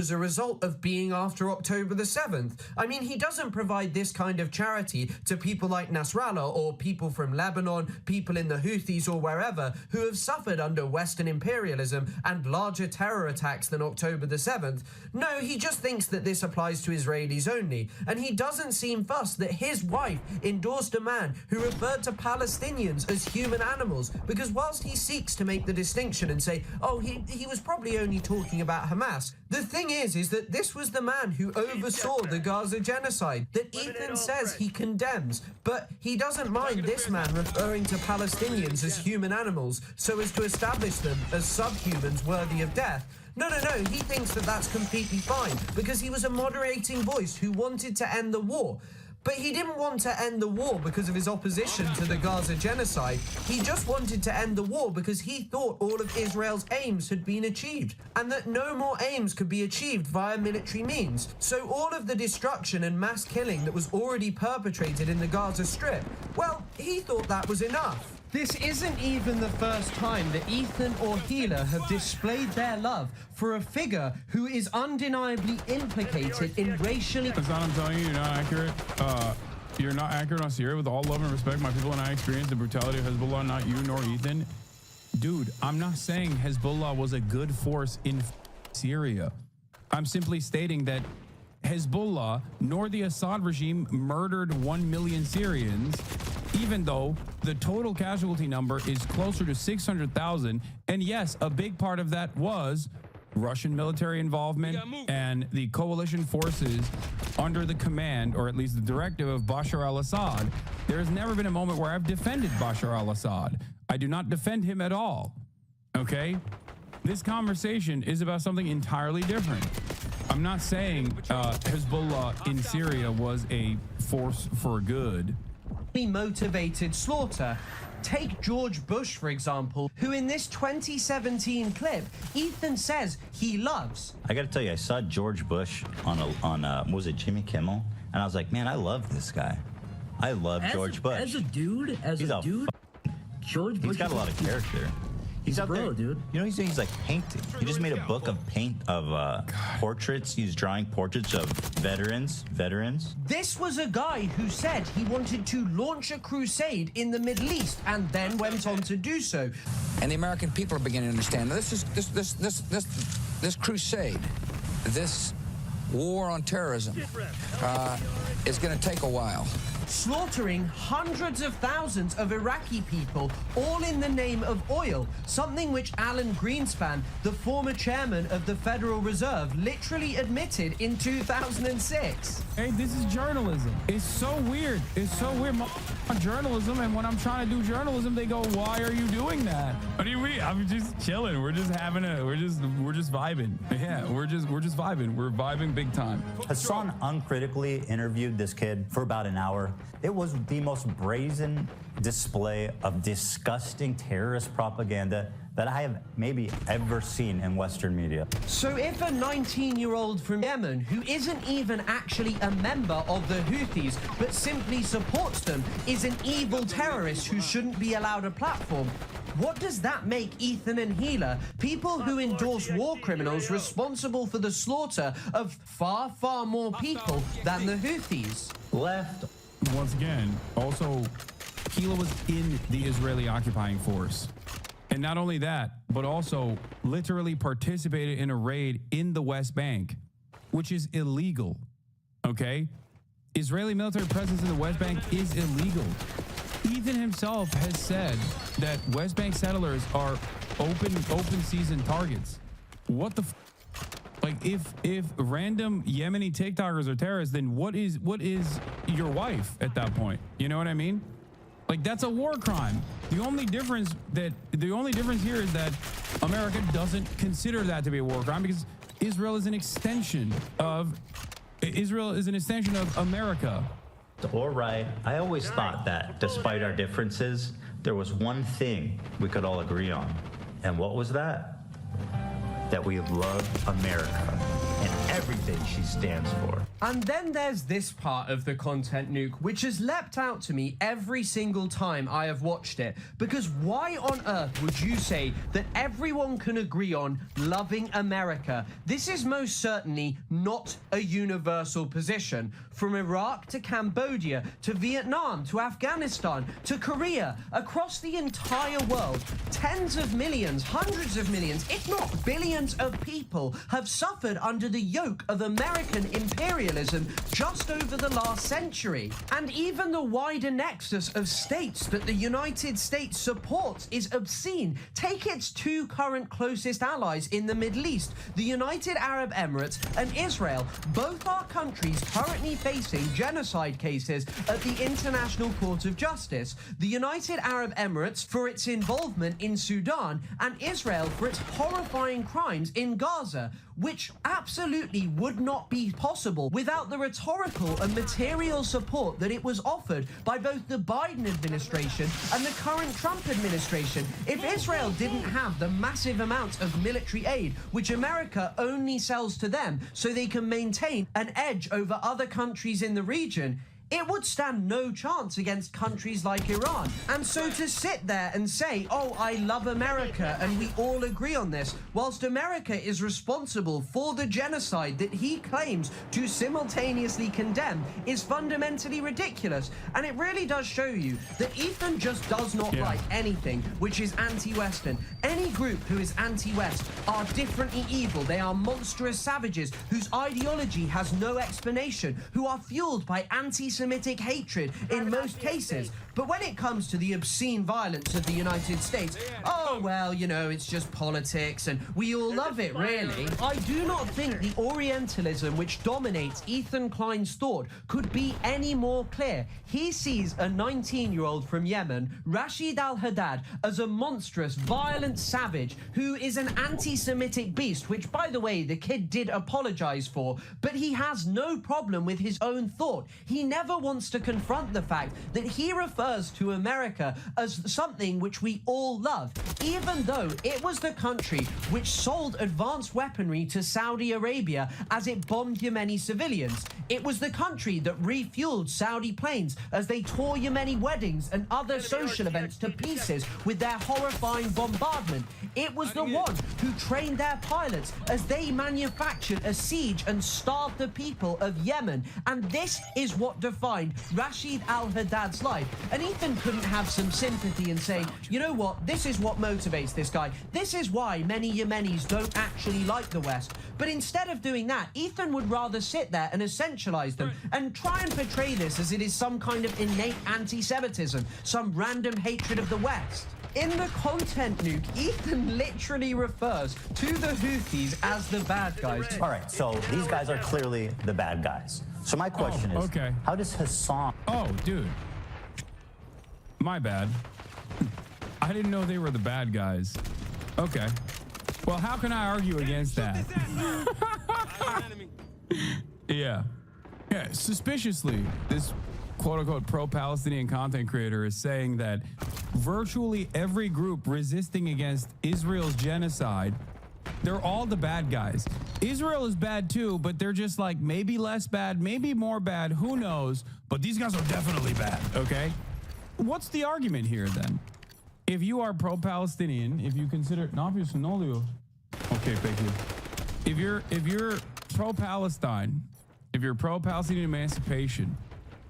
As a result of being after October the 7th. I mean, he doesn't provide this kind of charity to people like Nasrallah or people from Lebanon, people in the Houthis or wherever who have suffered under Western imperialism and larger terror attacks than October the 7th. No, he just thinks that this applies to Israelis only. And he doesn't seem fussed that his wife endorsed a man who referred to Palestinians as human animals, because whilst he seeks to make the distinction and say, oh, he was probably only talking about Hamas, the thing is that this was the man who oversaw the Gaza genocide that Ethan says he condemns, but he doesn't mind this man referring to Palestinians as human animals so as to establish them as subhumans worthy of death. No, he thinks that that's completely fine because he was a moderating voice who wanted to end the war. But he didn't want to end the war because of his opposition to the Gaza genocide. He just wanted to end the war because he thought all of Israel's aims had been achieved and that no more aims could be achieved via military means. So all of the destruction and mass killing that was already perpetrated in the Gaza Strip, well, he thought that was enough. This isn't even the first time that Ethan or Hila have displayed their love for a figure who is undeniably implicated in racially... Hassan, I'm telling you, you're not accurate. You're not accurate on Syria. With all love and respect, my people and I experienced the brutality of Hezbollah, not you nor Ethan. Dude, I'm not saying Hezbollah was a good force in Syria. I'm simply stating that Hezbollah nor the Assad regime murdered 1 million Syrians, even though the total casualty number is closer to 600,000. And yes, a big part of that was Russian military involvement and the coalition forces under the command, or at least the directive, of Bashar al-Assad. There has never been a moment where I've defended Bashar al-Assad. I do not defend him at all. Okay? This conversation is about something entirely different. I'm not saying Hezbollah in Syria was a force for good. Motivated slaughter. Take George Bush, for example, who in this 2017 clip, Ethan says he loves. I got to tell you, I saw George Bush on what was it, Jimmy Kimmel? And I was like, man, I love this guy. I love George Bush. As a dude, George Bush. He's got a lot of character. He's out there, dude. You know, he's like painting. He just made a book of portraits. He's drawing portraits of veterans. This was a guy who said he wanted to launch a crusade in the Middle East and then went on to do so. And the American people are beginning to understand this crusade, this war on terrorism, is going to take a while. slaughtering hundreds of thousands of Iraqi people, all in the name of oil, something which Alan Greenspan, the former chairman of the Federal Reserve, literally admitted in 2006. Hey, this is journalism. It's so weird. It's so weird. Journalism, and when I'm trying to do journalism, they go, "Why are you doing that?" What do you mean? I'm just chilling. We're just vibing. Yeah, we're just vibing. We're vibing big time. Hassan uncritically interviewed this kid for about an hour. It was the most brazen display of disgusting terrorist propaganda that I have maybe ever seen in Western media. So if a 19-year-old from Yemen, who isn't even actually a member of the Houthis, but simply supports them, is an evil terrorist who shouldn't be allowed a platform, what does that make Ethan and Hila, people who endorse war criminals, responsible for the slaughter of far, far more people than the Houthis? Left. Once again, also, Hila was in the Israeli occupying force. And not only that, but also literally participated in a raid in the West Bank, which is illegal, okay? Israeli military presence in the West Bank is illegal. Ethan himself has said that West Bank settlers are open season targets. What the like, if random Yemeni TikTokers are terrorists, then what is your wife at that point? You know what I mean? Like, that's a war crime. The only difference here is that America doesn't consider that to be a war crime because Israel is an extension of America. Or right. I always thought that despite our differences, there was one thing we could all agree on. And what was that? That we love America and everything she stands for. And then there's this part of the content nuke, which has leapt out to me every single time I have watched it. Because why on earth would you say that everyone can agree on loving America? This is most certainly not a universal position. From Iraq to Cambodia, to Vietnam, to Afghanistan, to Korea, across the entire world, tens of millions, hundreds of millions, if not billions of people have suffered under the yoke of American imperialism just over the last century. And even the wider nexus of states that the United States supports is obscene. Take its two current closest allies in the Middle East, the United Arab Emirates and Israel. Both are countries currently facing genocide cases at the International Court of Justice. The United Arab Emirates for its involvement in Sudan, and Israel for its horrifying crimes in Gaza, which absolutely would not be possible without the rhetorical and material support that it was offered by both the Biden administration and the current Trump administration. If Israel didn't have the massive amounts of military aid, which America only sells to them so they can maintain an edge over other countries in the region, it would stand no chance against countries like Iran. And so to sit there and say, oh, I love America and we all agree on this, whilst America is responsible for the genocide that he claims to simultaneously condemn, is fundamentally ridiculous. And it really does show you that Ethan just does not like anything which is anti-Western. Any group who is anti-West are differently evil. They are monstrous savages whose ideology has no explanation, who are fueled by anti-Semitic hatred in most cases. But when it comes to the obscene violence of the United States, oh, well, you know, it's just politics and we all love it, really. I do not think the Orientalism which dominates Ethan Klein's thought could be any more clear. He sees a 19-year-old from Yemen, Rashid al-Haddad, as a monstrous, violent savage who is an anti-Semitic beast, which, by the way, the kid did apologize for, but he has no problem with his own thought. He never wants to confront the fact that he refers to America as something which we all love, even though it was the country which sold advanced weaponry to Saudi Arabia as it bombed Yemeni civilians. It was the country that refueled Saudi planes as they tore Yemeni weddings and other social events to pieces with their horrifying bombardment. It was the one who trained their pilots as they manufactured a siege and starved the people of Yemen. And this is what defined Rashid al-Haddad's life. And Ethan couldn't have some sympathy and say, you know what, this is what motivates this guy. This is why many Yemenis don't actually like the West. But instead of doing that, Ethan would rather sit there and essentialize them and try and portray this as it is some kind of innate anti-Semitism, some random hatred of the West. In the content nuke, Ethan literally refers to the Houthis as the bad guys. All right, so these guys are clearly the bad guys. So my question is, how does Hassan... Oh, dude. My bad. I didn't know they were the bad guys. Okay. Well, how can I argue against that? Yeah. Yeah, suspiciously, this quote-unquote pro-Palestinian content creator is saying that virtually every group resisting against Israel's genocide, they're all the bad guys. Israel is bad too, but they're just like maybe less bad, maybe more bad, who knows? But these guys are definitely bad, okay? What's the argument here then? If you are pro-Palestinian, if you consider okay, thank you. If you're pro-Palestine, if you're pro-Palestinian emancipation,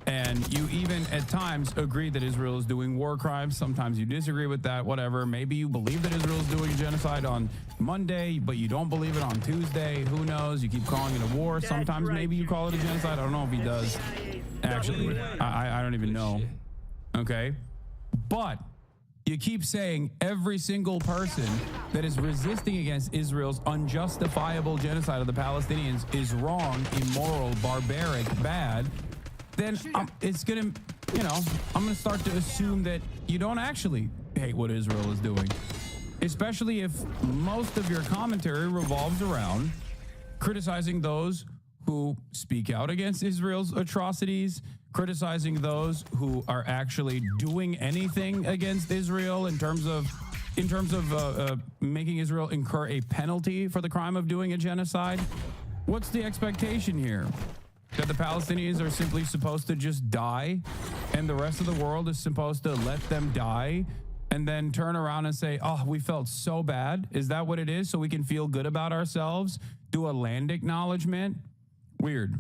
and you even at times agree that Israel is doing war crimes, sometimes you disagree with that, whatever. Maybe you believe that Israel is doing a genocide on Monday, but you don't believe it on Tuesday. Who knows? You keep calling it a war. Sometimes maybe you call it a genocide. I don't know if he does. Actually, I don't even know. Okay? But you keep saying every single person that is resisting against Israel's unjustifiable genocide of the Palestinians is wrong, immoral, barbaric, bad. Then it's going to, I'm going to start to assume that you don't actually hate what Israel is doing, especially if most of your commentary revolves around criticizing those who speak out against Israel's atrocities, criticizing those who are actually doing anything against Israel in terms of making Israel incur a penalty for the crime of doing a genocide. What's the expectation here? That the Palestinians are simply supposed to just die and the rest of the world is supposed to let them die and then turn around and say, oh, we felt so bad. Is that what it is? So we can feel good about ourselves? Do a land acknowledgement? Weird.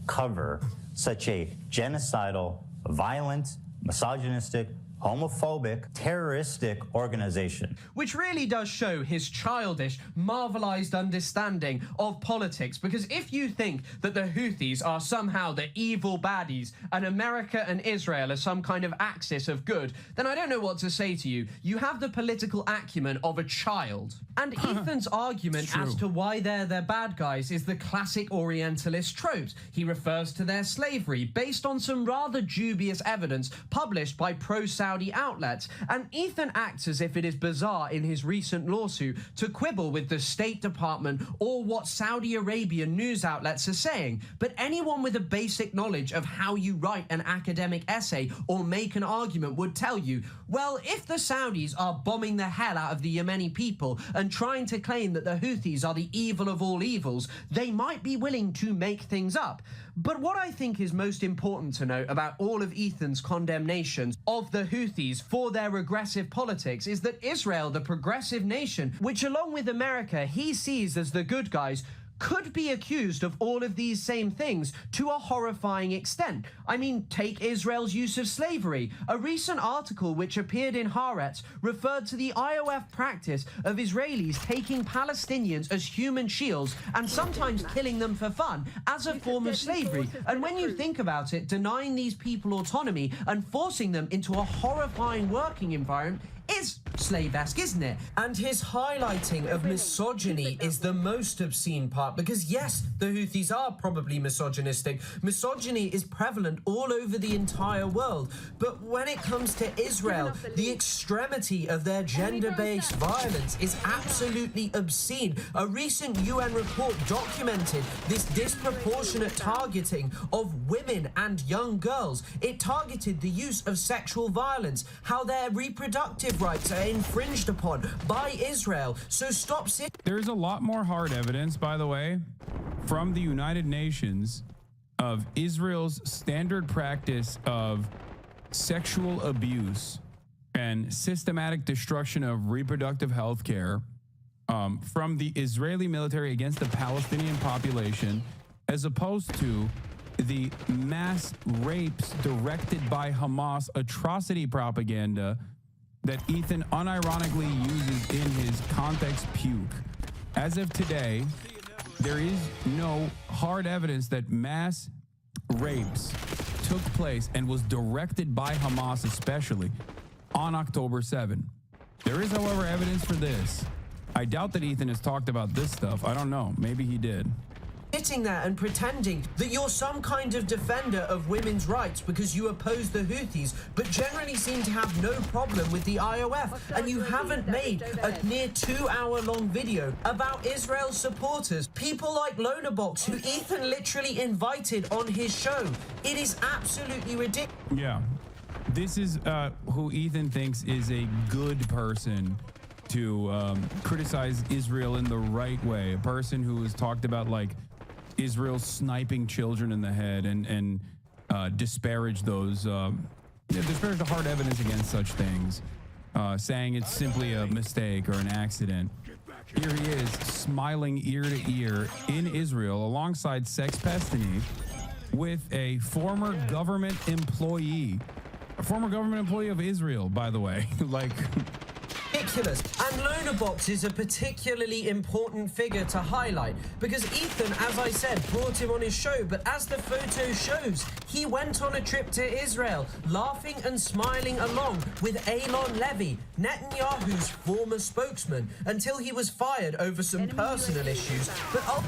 Cover such a genocidal, violent, misogynistic, homophobic, terroristic organization. Which really does show his childish, marvelized understanding of politics, because if you think that the Houthis are somehow the evil baddies and America and Israel are some kind of axis of good, then I don't know what to say to you. You have the political acumen of a child. And Ethan's argument as to why they're bad guys is the classic Orientalist tropes. He refers to their slavery based on some rather dubious evidence published by pro-Saudi outlets, and Ethan acts as if it is bizarre in his recent lawsuit to quibble with the State Department or what Saudi Arabian news outlets are saying. But anyone with a basic knowledge of how you write an academic essay or make an argument would tell you, well, if the Saudis are bombing the hell out of the Yemeni people and trying to claim that the Houthis are the evil of all evils, they might be willing to make things up. But what I think is most important to note about all of Ethan's condemnations of the Houthis for their regressive politics is that Israel, the progressive nation, which along with America he sees as the good guys, could be accused of all of these same things to a horrifying extent. I mean, take Israel's use of slavery. A recent article which appeared in Haaretz referred to the IOF practice of Israelis taking Palestinians as human shields and sometimes killing them for fun as a form of slavery. And when you think about it, denying these people autonomy and forcing them into a horrifying working environment is slave-esque, isn't it? And his highlighting of misogyny is the most obscene part, because yes, the Houthis are probably misogynistic. Misogyny is prevalent all over the entire world. But when it comes to Israel, the extremity of their gender-based violence is absolutely obscene. A recent UN report documented this disproportionate targeting of women and young girls. It targeted the use of sexual violence, how their reproductive rights are infringed upon by Israel. So stop sitting. There's a lot more hard evidence, by the way, from the United Nations of Israel's standard practice of sexual abuse and systematic destruction of reproductive health care from the Israeli military against the Palestinian population, as opposed to the mass rapes directed by Hamas atrocity propaganda that Ethan unironically uses in his context puke. As of today, there is no hard evidence that mass rapes took place and was directed by Hamas especially on October 7. There is, however, evidence for this. I doubt that Ethan has talked about this stuff. I don't know. Maybe he did. Sitting there and pretending that you're some kind of defender of women's rights because you oppose the Houthis, but generally seem to have no problem with the IOF, and you haven't made a near 2-hour-long video about Israel's supporters, people like Lonabox, who Ethan literally invited on his show. It is absolutely ridiculous. Yeah. This is who Ethan thinks is a good person to criticize Israel in the right way. A person who has talked about, like, Israel sniping children in the head and disparage those, disparage the hard evidence against such things, saying it's simply a mistake or an accident. Here he is, smiling ear to ear in Israel alongside Sex Pestany with a former government employee of Israel, by the way. Like... ridiculous. And Lonabox is a particularly important figure to highlight because Ethan, as I said, brought him on his show, but as the photo shows, he went on a trip to Israel, laughing and smiling along with Eylon Levy, Netanyahu's former spokesman, until he was fired over some personal issues. But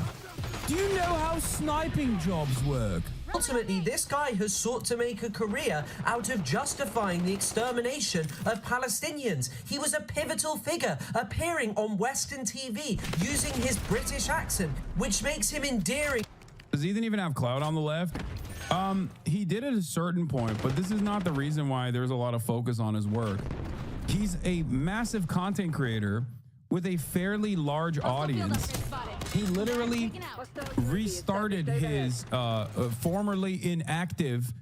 do you know how sniping jobs work? Ultimately, this guy has sought to make a career out of justifying the extermination of Palestinians. He was a pivotal figure, appearing on Western TV, using his British accent, which makes him endearing. Does Ethan even have clout on the left? He did at a certain point, but this is not the reason why there's a lot of focus on his work. He's a massive content creator with a fairly large audience. He literally restarted his formerly inactive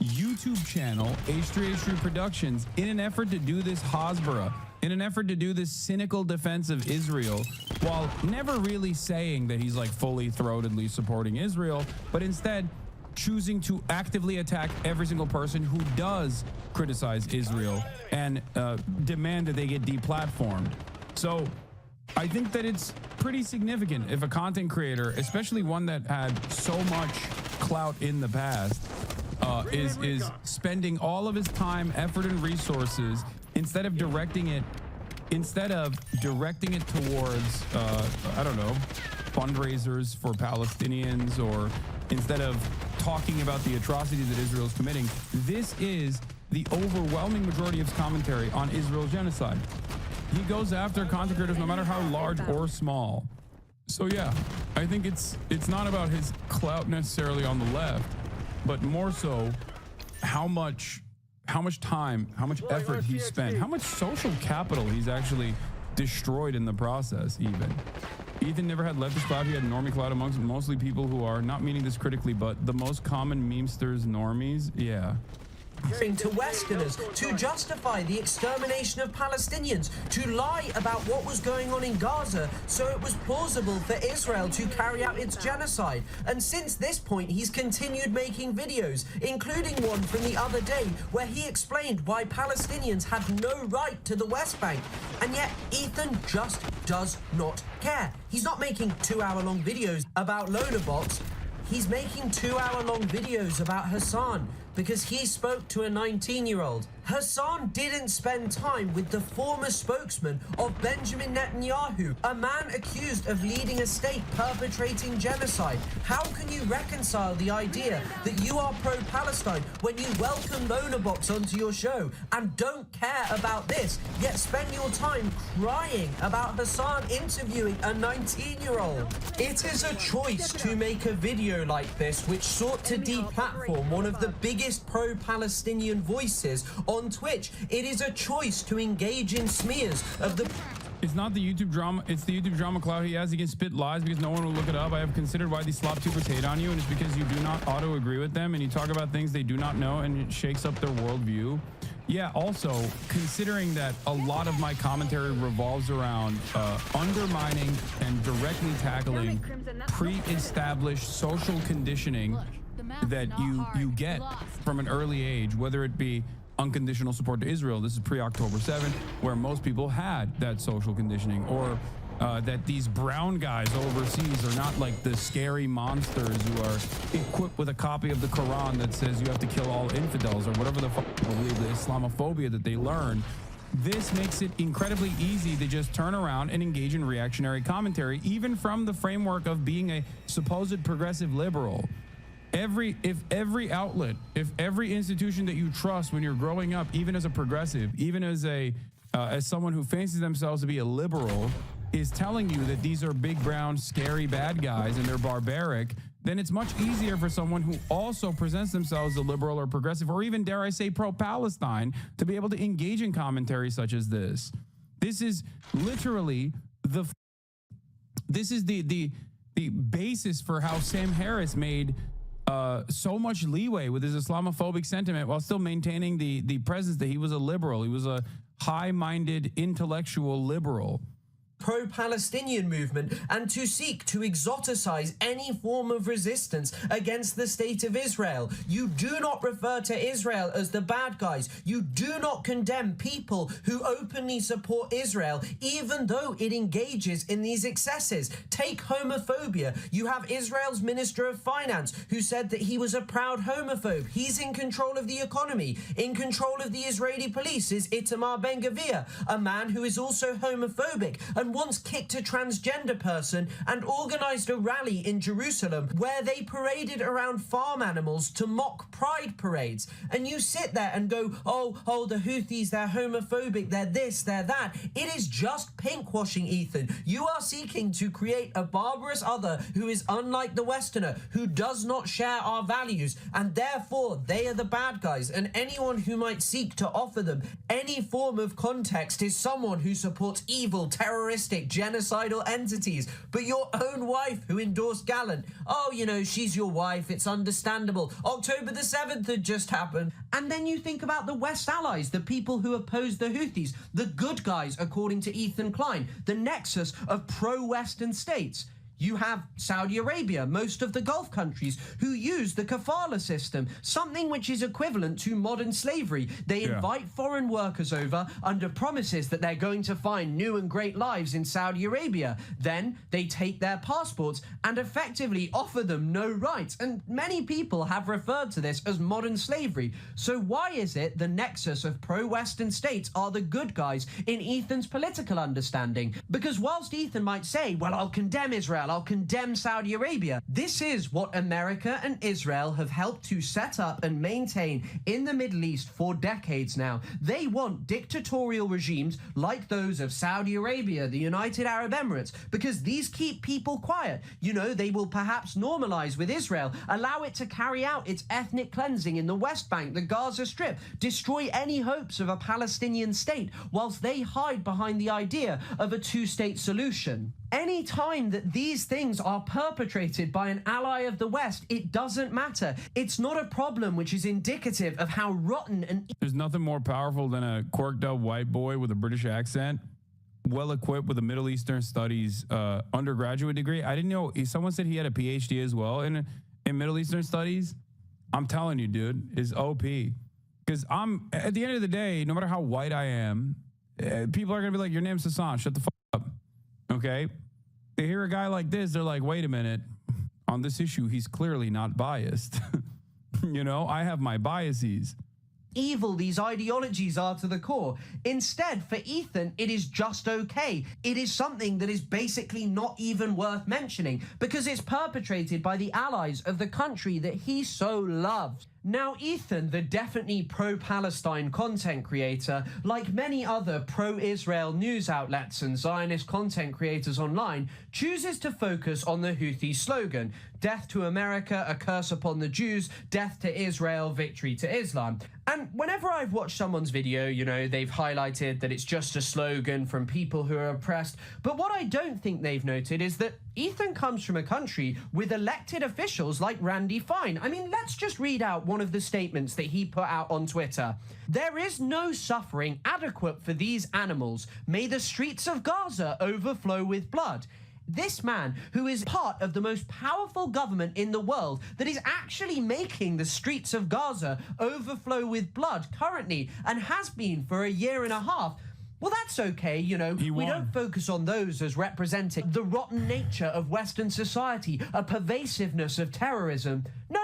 YouTube channel, H3H3 Productions, in an effort to do this Hasbara, in an effort to do this cynical defense of Israel, while never really saying that he's like fully throatedly supporting Israel, but instead choosing to actively attack every single person who does criticize Israel and demand that they get deplatformed. So I think that it's pretty significant if a content creator, especially one that had so much clout in the past, is spending all of his time, effort, and resources instead of directing it towards, I don't know, fundraisers for Palestinians, or instead of talking about the atrocities that Israel is committing. This is the overwhelming majority of his commentary on Israel's genocide. He goes after content creators no matter how large or small. So yeah, I think it's not about his clout necessarily on the left, but more so how much time, how much effort he spent, how much social capital he's actually destroyed in the process. Ethan never had leftist clout. He had normie clout amongst mostly people who are, not meaning this critically, but the most common memesters, normies. Yeah. To Westerners to justify the extermination of Palestinians, to lie about what was going on in Gaza so it was plausible for Israel to carry out its genocide. And since this point, he's continued making videos, including one from the other day where he explained why Palestinians had no right to the West Bank. And yet Ethan just does not care. He's not making 2-hour-long videos about Lonabox. He's making 2-hour-long videos about Hassan because he spoke to a 19-year-old. Hassan didn't spend time with the former spokesman of Benjamin Netanyahu, a man accused of leading a state perpetrating genocide. How can you reconcile the idea that you are pro-Palestine when you welcome Lonabox onto your show and don't care about this, yet spend your time crying about Hassan interviewing a 19-year-old? It is a choice to make a video like this which sought to deplatform one of the biggest pro-Palestinian voices on Twitch. It is a choice to engage in smears of the... It's not the YouTube drama, it's the YouTube drama clout he has. He can spit lies because no one will look it up. I have considered why these slop tubers hate on you, and it's because you do not auto-agree with them and you talk about things they do not know, and it shakes up their worldview. Yeah, also, considering that a lot of my commentary revolves around undermining and directly tackling pre-established social conditioning that you get from an early age, whether it be unconditional support to Israel. This is pre-October 7th, where most people had that social conditioning, or that these brown guys overseas are not like the scary monsters who are equipped with a copy of the Quran that says you have to kill all infidels, or whatever the fuck they believe, the Islamophobia that they learn. This makes it incredibly easy to just turn around and engage in reactionary commentary, even from the framework of being a supposed progressive liberal. If every outlet, if every institution that you trust when you're growing up, even as a progressive, even as someone who fancies themselves to be a liberal, is telling you that these are big, brown, scary bad guys and they're barbaric, then it's much easier for someone who also presents themselves as a liberal or progressive, or even, dare I say, pro-Palestine, to be able to engage in commentary such as this. This is literally the basis for how Sam Harris made so much leeway with his Islamophobic sentiment while still maintaining the presence that he was a liberal. He was a high-minded, intellectual liberal. Pro-Palestinian movement, and to seek to exoticize any form of resistance against the state of Israel. You do not refer to Israel as the bad guys. You do not condemn people who openly support Israel, even though it engages in these excesses. Take homophobia. You have Israel's Minister of Finance who said that he was a proud homophobe. He's in control of the economy. In control of the Israeli police is Itamar Ben-Gvir, a man who is also homophobic and once kicked a transgender person and organized a rally in Jerusalem where they paraded around farm animals to mock pride parades. And you sit there and go, oh, the Houthis, they're homophobic, they're this, they're that. It is just pinkwashing, Ethan. You are seeking to create a barbarous other who is unlike the Westerner, who does not share our values, and therefore they are the bad guys, and anyone who might seek to offer them any form of context is someone who supports evil, terroristic, genocidal entities. But your own wife who endorsed Gallant, oh, you know, she's your wife, it's understandable. October the 7th had just happened. And then you think about the West allies, the people who oppose the Houthis, the good guys, according to Ethan Klein, the nexus of pro-Western states. You have Saudi Arabia, most of the Gulf countries, who use the kafala system, something which is equivalent to modern slavery. They invite foreign workers over under promises that they're going to find new and great lives in Saudi Arabia. Then they take their passports and effectively offer them no rights. And many people have referred to this as modern slavery. So why is it the nexus of pro-Western states are the good guys in Ethan's political understanding? Because whilst Ethan might say, well, I'll condemn Israel, I'll condemn Saudi Arabia, this is what America and Israel have helped to set up and maintain in the Middle East for decades now. They want dictatorial regimes like those of Saudi Arabia, the United Arab Emirates, because these keep people quiet. You know, they will perhaps normalize with Israel, allow it to carry out its ethnic cleansing in the West Bank, the Gaza Strip, destroy any hopes of a Palestinian state, whilst they hide behind the idea of a two-state solution. Any time that these things are perpetrated by an ally of the West, it doesn't matter. It's not a problem which is indicative of how rotten and... There's nothing more powerful than a corked up white boy with a British accent, well equipped with a Middle Eastern Studies undergraduate degree. I didn't know. Someone said he had a PhD as well in Middle Eastern Studies. I'm telling you, dude, is OP. Because at the end of the day, no matter how white I am, people are going to be like, your name's Hassan, shut the fuck up. Okay? They hear a guy like this, they're like, wait a minute. On this issue, he's clearly not biased. You know, I have my biases. Evil these ideologies are to the core. Instead, for Ethan, it is just okay. It is something that is basically not even worth mentioning because it's perpetrated by the allies of the country that he so loves. Now, Ethan, the definitely pro-Palestine content creator, like many other pro-Israel news outlets and Zionist content creators online, chooses to focus on the Houthi slogan, death to America, a curse upon the Jews, death to Israel, victory to Islam. And whenever I've watched someone's video, you know, they've highlighted that it's just a slogan from people who are oppressed. But what I don't think they've noted is that Ethan comes from a country with elected officials like Randy Fine. I mean, let's just read out one of the statements that he put out on Twitter. There is no suffering adequate for these animals. May the streets of Gaza overflow with blood. This man, who is part of the most powerful government in the world that is actually making the streets of Gaza overflow with blood currently and has been for a year and a half, well, that's okay, you know. We don't focus on those as representing the rotten nature of Western society, a pervasiveness of terrorism. No.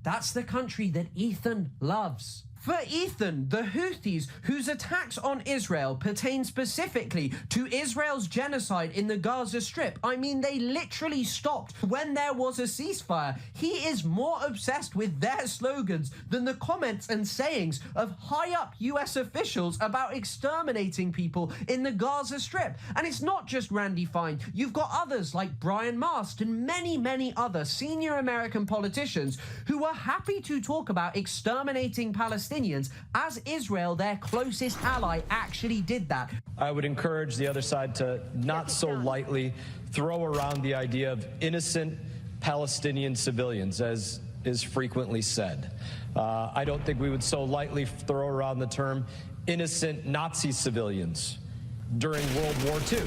That's the country that Ethan loves. For Ethan, the Houthis, whose attacks on Israel pertain specifically to Israel's genocide in the Gaza Strip, I mean, they literally stopped when there was a ceasefire. He is more obsessed with their slogans than the comments and sayings of high-up US officials about exterminating people in the Gaza Strip. And it's not just Randy Fine. You've got others like Brian Mast and many other senior American politicians who are happy to talk about exterminating Palestinians as Israel, their closest ally, actually did that. I would encourage the other side to not so lightly throw around the idea of innocent Palestinian civilians, as is frequently said. I don't think we would so lightly throw around the term innocent Nazi civilians during World War II.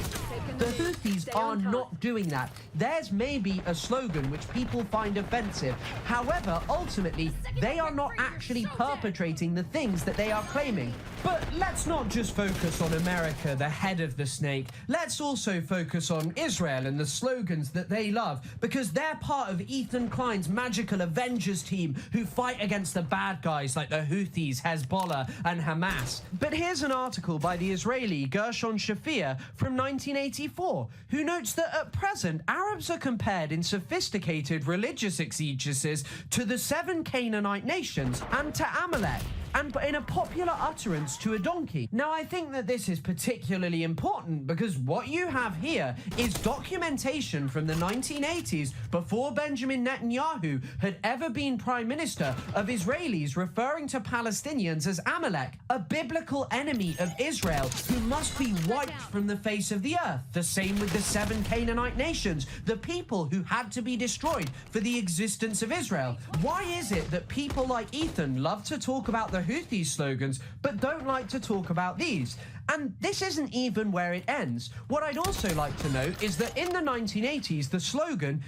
The Houthis are not doing that. Theirs may be a slogan which people find offensive. However, ultimately, they are not actually perpetrating the things that they are claiming. But let's not just focus on America, the head of the snake. Let's also focus on Israel and the slogans that they love, because they're part of Ethan Klein's magical Avengers team who fight against the bad guys like the Houthis, Hezbollah, and Hamas. But here's an article by the Israeli Gershon Shafir from 1984, who notes that at present, Arabs are compared in sophisticated religious exegesis to the 7 Canaanite nations and to Amalek, and in a popular utterance to a donkey. Now, I think that this is particularly important because what you have here is documentation from the 1980s, before Benjamin Netanyahu had ever been prime minister, of Israelis referring to Palestinians as Amalek, a biblical enemy of Israel who must be wiped from the face of the earth. The same with the 7 Canaanite nations, the people who had to be destroyed for the existence of Israel. Why is it that people like Ethan love to talk about the Houthi slogans but don't like to talk about these? And this isn't even where it ends. What I'd also like to note is that in the 1980s, the slogan...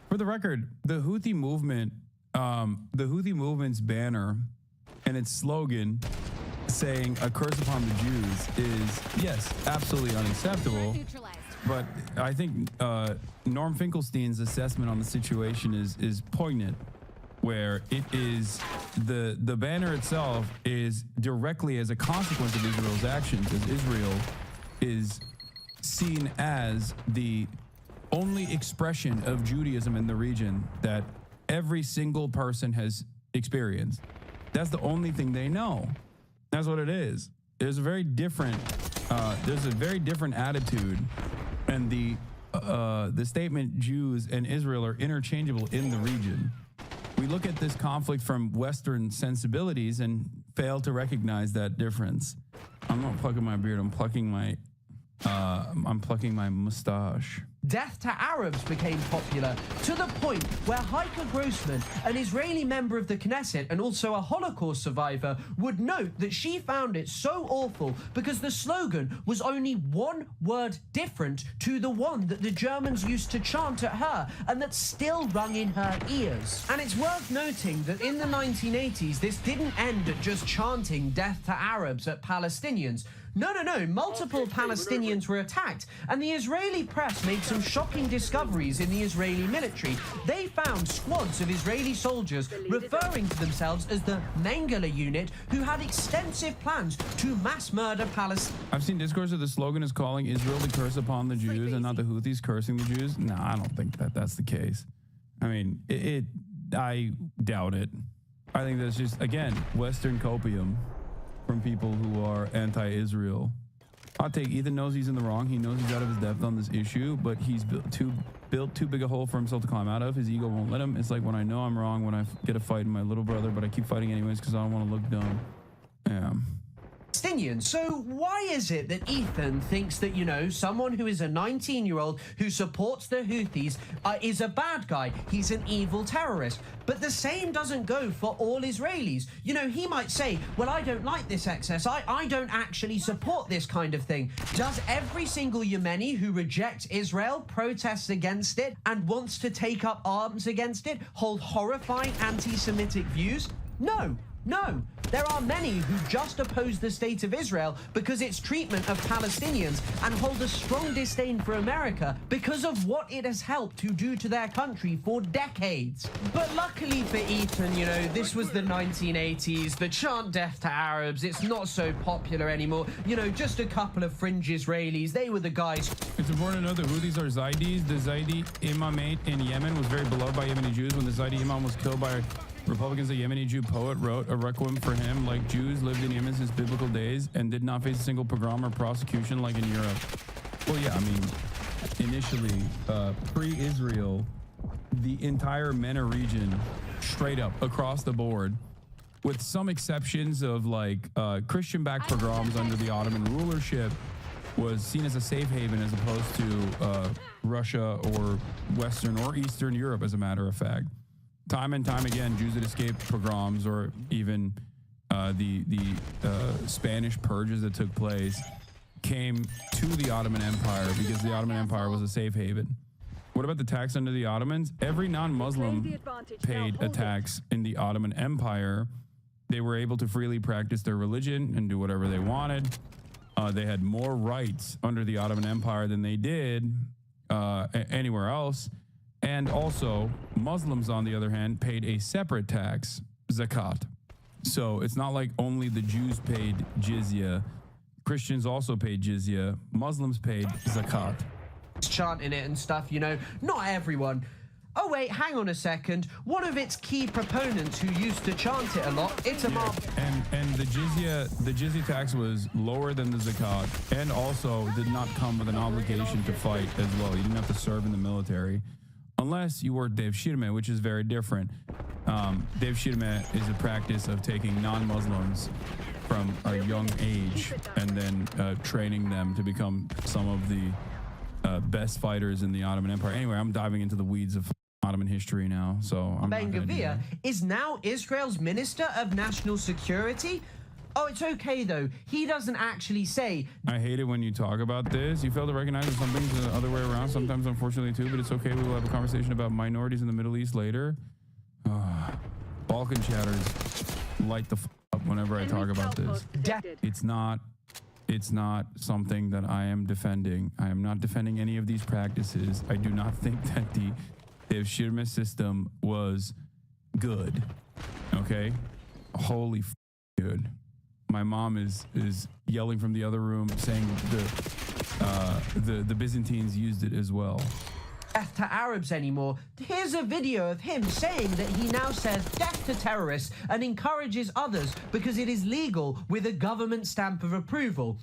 For the record, the Houthi movement's banner and its slogan saying a curse upon the Jews is, yes, absolutely unacceptable. But I think Norm Finkelstein's assessment on the situation is poignant, where it is the banner itself is directly as a consequence of Israel's actions, as Israel is seen as the only expression of Judaism in the region that every single person has experienced. That's the only thing they know. That's what it is. There's a very different attitude, and the statement Jews and Israel are interchangeable in the region. We look at this conflict from Western sensibilities and fail to recognize that difference. I'm not plucking my beard. I'm plucking my mustache. Death to Arabs became popular to the point where Heike Grossman, an Israeli member of the Knesset and also a Holocaust survivor, would note that she found it so awful because the slogan was only one word different to the one that the Germans used to chant at her and that still rung in her ears. And it's worth noting that in the 1980s, this didn't end at just chanting death to Arabs at Palestinians. No. Multiple Palestinians were attacked, and the Israeli press made some shocking discoveries in the Israeli military. They found squads of Israeli soldiers referring to themselves as the Mengele unit, who had extensive plans to mass murder Palestinians. I've seen discourse of the slogan is calling Israel the curse upon the Jews and not the Houthis cursing the Jews. No, I don't think that's the case. I mean, I doubt it. I think that's just, again, Western copium from people who are anti-Israel. I'll take Ethan knows he's in the wrong. He knows he's out of his depth on this issue, but he's built too big a hole for himself to climb out of. His ego won't let him. It's like when I know I'm wrong, when I get a fight with my little brother, but I keep fighting anyways because I don't want to look dumb. Yeah. Palestinians. So why is it that Ethan thinks that, you know, someone who is a 19-year-old who supports the Houthis is a bad guy? He's an evil terrorist. But the same doesn't go for all Israelis. You know, he might say, well, I don't like this excess. I don't actually support this kind of thing. Does every single Yemeni who rejects Israel, protests against it, and wants to take up arms against it, hold horrifying anti-Semitic views? No. No, there are many who just oppose the state of Israel because its treatment of Palestinians and hold a strong disdain for America because of what it has helped to do to their country for decades. But luckily for Ethan, you know, this was the 1980s, the chant death to Arabs, it's not so popular anymore. You know, just a couple of fringe Israelis, they were the guys. It's important to know that Houthis are Zaydis. The Zaydi imamate in Yemen was very beloved by Yemeni Jews. When the Zaydi imam was killed by Republicans, a Yemeni Jew poet wrote a requiem for him. Like Jews lived in Yemen since biblical days and did not face a single pogrom or prosecution like in Europe. Well, yeah, I mean, initially, pre-Israel, the entire MENA region, straight up, across the board, with some exceptions of like Christian-backed pogroms under the Ottoman rulership, was seen as a safe haven as opposed to Russia or Western or Eastern Europe, as a matter of fact. Time and time again, Jews that escaped pogroms or even the Spanish purges that took place came to the Ottoman Empire because the Ottoman Empire was a safe haven. What about the tax under the Ottomans? Every non-Muslim paid a tax in the Ottoman Empire. They were able to freely practice their religion and do whatever they wanted. They had more rights under the Ottoman Empire than they did anywhere else. And also, Muslims, on the other hand, paid a separate tax, zakat. So it's not like only the Jews paid jizya. Christians also paid jizya. Muslims paid zakat. Chanting it and stuff, you know, not everyone. Oh wait, hang on a second. One of its key proponents who used to chant it a lot, it's a mob. And the jizya tax was lower than the zakat, and also did not come with an obligation to fight as well. You didn't have to serve in the military. Unless you were Dev Shirmeh, which is very different. Dev Shirmeh is a practice of taking non-Muslims from a young age and then training them to become some of the best fighters in the Ottoman Empire. Anyway, I'm diving into the weeds of Ottoman history now, so I'm Ben Gvir is now Israel's Minister of National Security. Oh, it's okay, though. He doesn't actually say... I hate it when you talk about this. You fail to recognize that some things are the other way around, sometimes unfortunately too, but it's okay. We will have a conversation about minorities in the Middle East later. Balkan chatters light the up whenever I talk about this. It's not something that I am defending. I am not defending any of these practices. I do not think that the Shirmeh system was good. Okay? Holy good. My mom is yelling from the other room saying the Byzantines used it as well. Death to Arabs anymore. Here's a video of him saying that he now says death to terrorists and encourages others because it is legal with a government stamp of approval.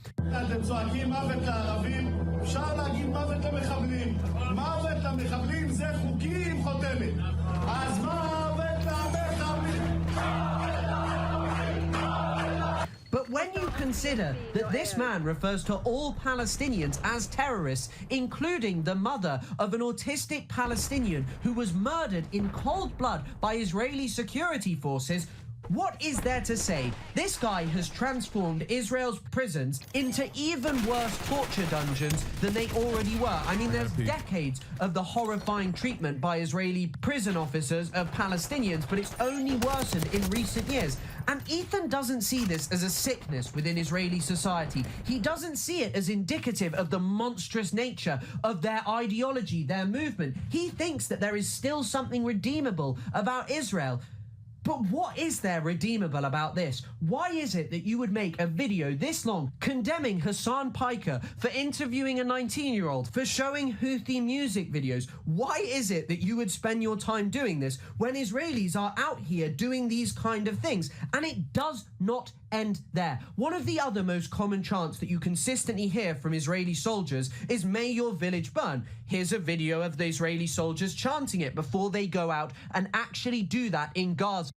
But when you consider that this man refers to all Palestinians as terrorists, including the mother of an autistic Palestinian who was murdered in cold blood by Israeli security forces, what is there to say? This guy has transformed Israel's prisons into even worse torture dungeons than they already were. I mean, there's decades of the horrifying treatment by Israeli prison officers of Palestinians, but it's only worsened in recent years. And Ethan doesn't see this as a sickness within Israeli society. He doesn't see it as indicative of the monstrous nature of their ideology, their movement. He thinks that there is still something redeemable about Israel. But what is there redeemable about this? Why is it that you would make a video this long condemning Hassan Piker for interviewing a 19-year-old, for showing Houthi music videos? Why is it that you would spend your time doing this when Israelis are out here doing these kind of things? And it does not end there. One of the other most common chants that you consistently hear from Israeli soldiers is "May your village burn." Here's a video of the Israeli soldiers chanting it before they go out and actually do that in Gaza.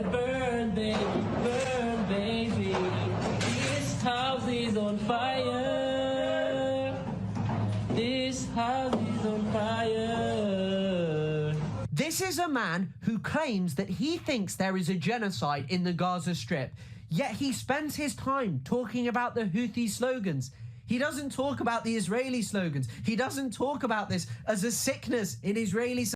Burn, baby, burn, baby. This house is on fire. This house is on fire. This is a man who claims that he thinks there is a genocide in the Gaza Strip, yet he spends his time talking about the Houthi slogans. He doesn't talk about the Israeli slogans. He doesn't talk about this as a sickness in Israeli society.